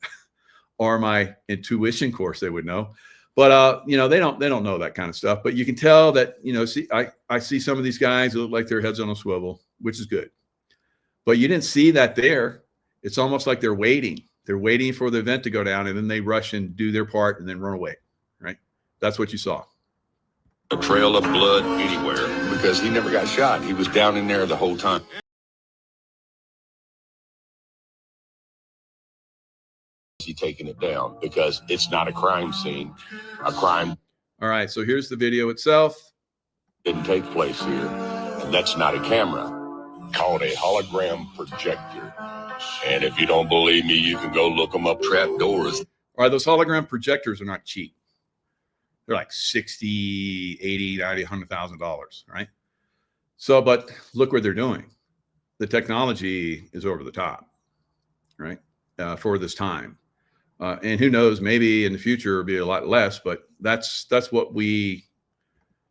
or my intuition course, they would know. But you know, they don't know that kind of stuff. But you can tell that, you know, I see some of these guys that look like their heads on a swivel, which is good. But you didn't see that there. It's almost like they're waiting. They're waiting for the event to go down, and then they rush and do their part and then run away, right? That's what you saw. A trail of blood anywhere because he never got shot. He was down in there the whole time. He taking it down because it's not a crime scene. A crime. All right, so here's the video itself. Didn't take place here, and that's not a camera. Called a hologram projector. And if you don't believe me, you can go look them up. Trapdoors. All right, those hologram projectors are not cheap. They're like $60, $80, $90, $100,000, right? So, but look what they're doing. The technology is over the top, right? For this time. And who knows, maybe in the future it'll be a lot less, but that's what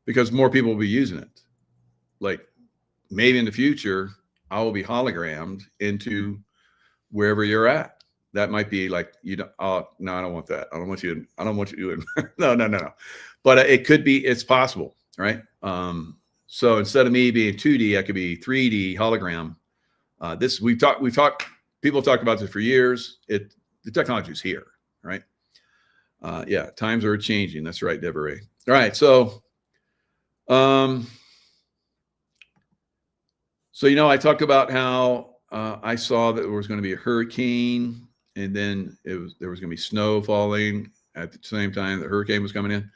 because more people will be using it. Like, maybe in the future, I will be hologrammed into wherever you're at. That might be like, you know, oh, no, I don't want that. I don't want you doing no. But it could be, it's possible, right? So instead of me being 2D, I could be 3D hologram. People have talked about this for years. The technology is here, right? Yeah, times are changing. That's right, Deborah. All right, so, you know, I talked about how I saw that there was going to be a hurricane, and then there was going to be snow falling at the same time the hurricane was coming in.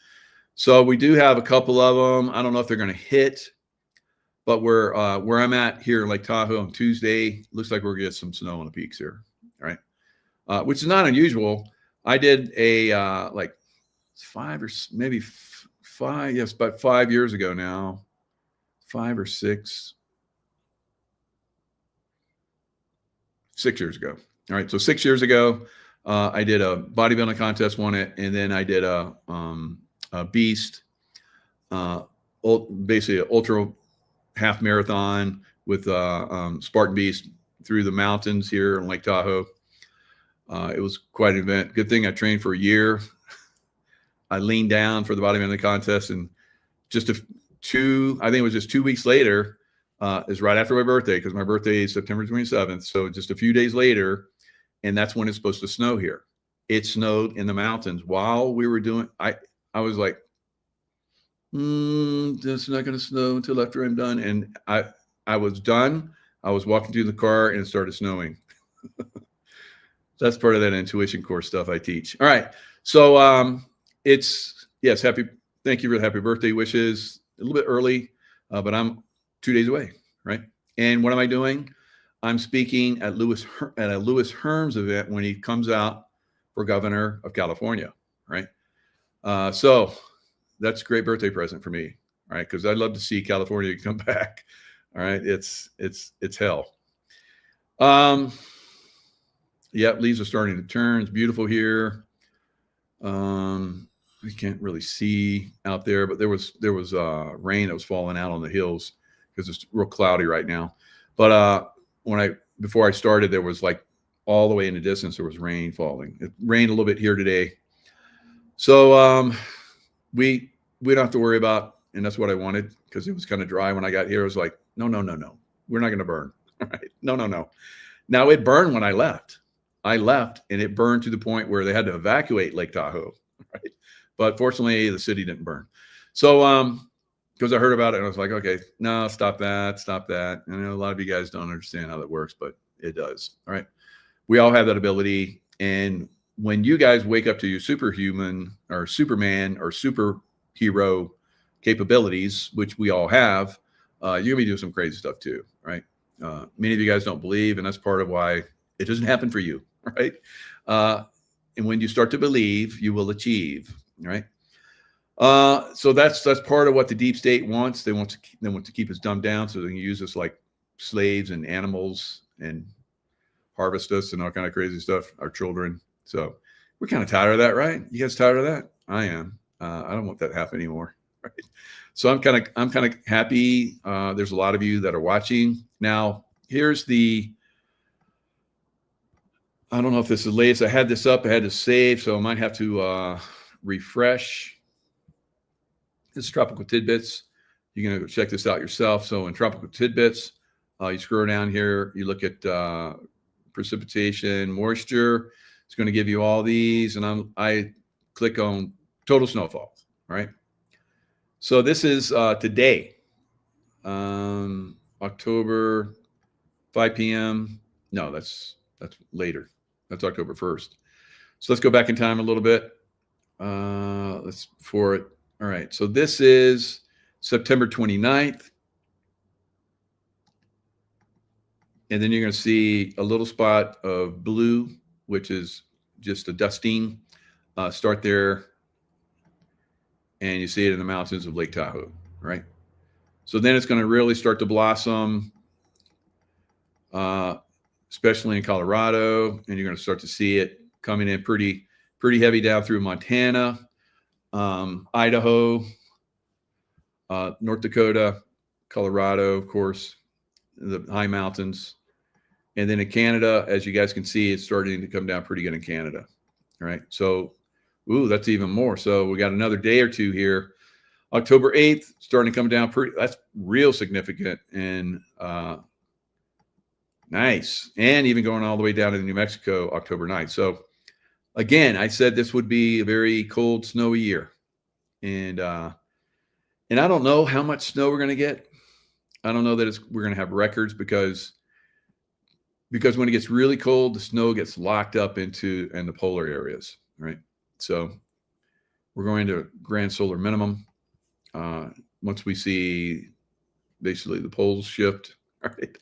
So we do have a couple of them. I don't know if they're going to hit, but where I'm at here in Lake Tahoe on Tuesday, looks like we're going to get some snow on the peaks here, right? Which is not unusual. I did a like 5 or maybe 5, yes, about 5 years ago now, 5 or 6 years ago. All right, so 6 years ago, I did a bodybuilding contest, won it, and then I did a beast, basically an ultra half marathon with Spartan Beast through the mountains here in Lake Tahoe. It was quite an event. Good thing I trained for a year. I leaned down for the bodybuilding contest, and just I think it was just 2 weeks later, is right after my birthday, because my birthday is September 27th. So just a few days later, and that's when it's supposed to snow here. It snowed in the mountains while we were doing, I was like, it's not going to snow until after I'm done. And I was done. I was walking through the car and it started snowing. That's part of that intuition course stuff I teach. All right. So yes, thank you for the happy birthday wishes. A little bit early, but I'm 2 days away, right? And what am I doing? I'm speaking at a Lewis Herms event when he comes out for governor of California, right? So that's a great birthday present for me, right? Because I'd love to see California come back. All right, it's hell. Yep, leaves are starting to turn. It's beautiful here. We can't really see out there, but there was rain that was falling out on the hills because it's real cloudy right now. But before I started, there was like all the way in the distance, there was rain falling. It rained a little bit here today. So we don't have to worry about and that's what I wanted because it was kind of dry when I got here. I was like, no, we're not going to burn. Right? No. Now it burned when I left. And it burned to the point where they had to evacuate Lake Tahoe. Right? But fortunately, the city didn't burn. So, because I heard about it, and I was like, okay, no, stop that. And I know a lot of you guys don't understand how that works, but it does. All right. We all have that ability. And when you guys wake up to your superhuman or Superman or superhero capabilities, which we all have, you're gonna be doing some crazy stuff too, right? Many of you guys don't believe, and that's part of why it doesn't happen for you, right? And when you start to believe, you will achieve, right? So that's part of what the deep state wants. They want to keep us dumbed down so they can use us like slaves and animals and harvest us and all kind of crazy stuff, our children. So we're kind of tired of that, right? You guys tired of that? I am. I don't want that to happen anymore. Right? So I'm kind of happy. There's a lot of you that are watching. Now, here's I don't know if this is the latest. I had this up. I had to save, so I might have to refresh. This is Tropical Tidbits. You're going to go check this out yourself. So in Tropical Tidbits, you scroll down here. You look at precipitation, moisture. It's going to give you all these, and I click on total snowfall. All right. So this is today, October 5 p.m. No, that's later. That's October 1st. So let's go back in time a little bit. Let's for it. All right. So this is September 29th. And then you're going to see a little spot of blue, which is just a dusting. Start there. And you see it in the mountains of Lake Tahoe, right? So then it's going to really start to blossom, especially in Colorado. And you're going to start to see it coming in pretty heavy down through Montana, Idaho, North Dakota, Colorado, of course, the high mountains. And then in Canada, as you guys can see, it's starting to come down pretty good in Canada. All right. So, ooh, that's even more. So we got another day or two here. October 8th, starting to come down that's real significant and nice. And even going all the way down to New Mexico, October 9th. So again, I said this would be a very cold, snowy year. And I don't know how much snow we're going to get. I don't know that we're going to have records because when it gets really cold, the snow gets locked up in the polar areas, right? So we're going to grand solar minimum once we see basically the poles shift, right?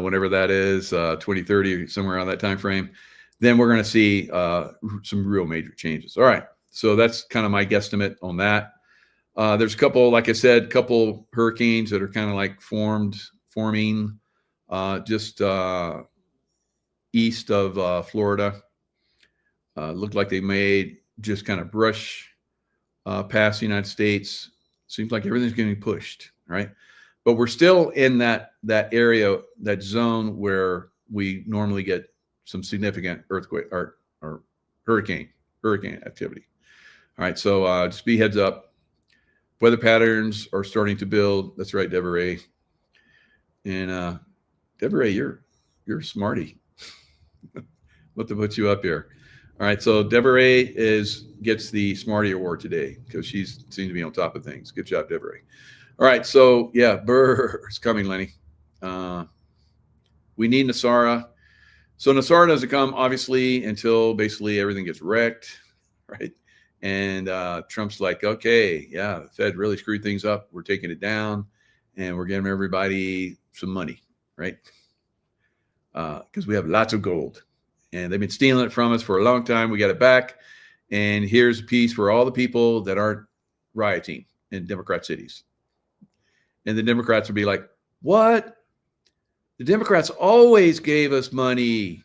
Whenever that is, 2030, somewhere around that time frame, then we're going to see some real major changes. All right, so that's kind of my guesstimate on that. There's a couple, like I said, couple hurricanes that are kind of like forming just east of Florida. Looked like they made just kind of brush past the United States. Seems like everything's getting pushed, right? But we're still in that area, that zone where we normally get some significant earthquake or hurricane activity. All right, so just be heads up. Weather patterns are starting to build. That's right, Deborah. And Deborah, you're a smarty. What to put you up here? All right, so Deborah gets the Smarty Award today because she seems to be on top of things. Good job, Deborah. All right, so yeah, it's coming, Lenny. We need NESARA. So NESARA doesn't come, obviously, until basically everything gets wrecked, right? And Trump's like, okay, yeah, the Fed really screwed things up. We're taking it down, and we're giving everybody some money, right? Because we have lots of gold. And they've been stealing it from us for a long time. We got it back. And here's a piece for all the people that aren't rioting in Democrat cities. And the Democrats will be like, what? The Democrats always gave us money.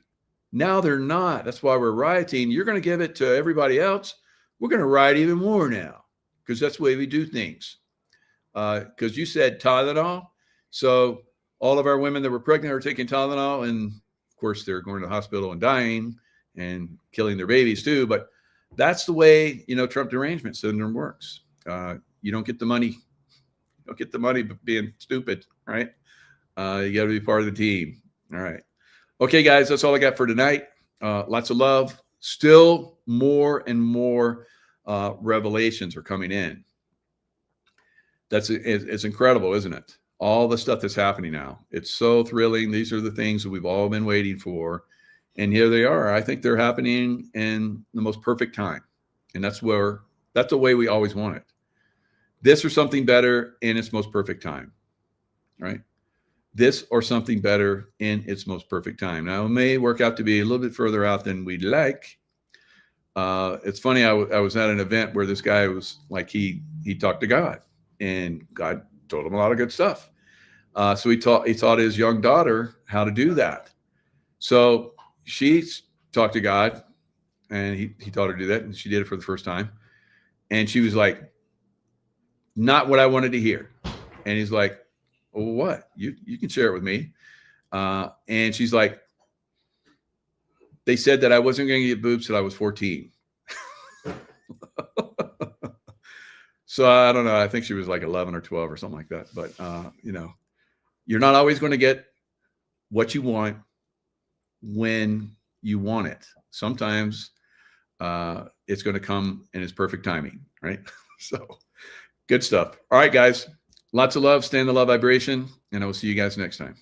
Now they're not. That's why we're rioting. You're going to give it to everybody else. We're going to riot even more now because that's the way we do things. Because you said Tylenol. So all of our women that were pregnant are taking Tylenol, and of course they're going to the hospital and dying and killing their babies too. But that's the way, Trump derangement syndrome works. You don't get the money. don't get the money being stupid, right? You got to be part of the team. All right. Okay, guys, that's all I got for tonight. Lots of love. Still more and more revelations are coming in. It's incredible, isn't it? All the stuff that's happening now. It's so thrilling. These are the things that we've all been waiting for. And here they are. I think they're happening in the most perfect time. And that's the way we always want it. This or something better in its most perfect time, right? This or something better in its most perfect time. Now, it may work out to be a little bit further out than we'd like. It's funny. I was at an event where this guy was like, he talked to God, and God told him a lot of good stuff. So he taught his young daughter how to do that. So she talked to God, and he taught her to do that, and she did it for the first time. And she was like, not what I wanted to hear. And he's like, well, what? You can share it with me. And she's like, they said that I wasn't going to get boobs till I was 14. So I don't know. I think she was like 11 or 12 or something like that. But, you're not always going to get what you want when you want it. Sometimes it's going to come in its perfect timing, right? So good stuff. All right, guys. Lots of love. Stay in the love vibration. And I will see you guys next time.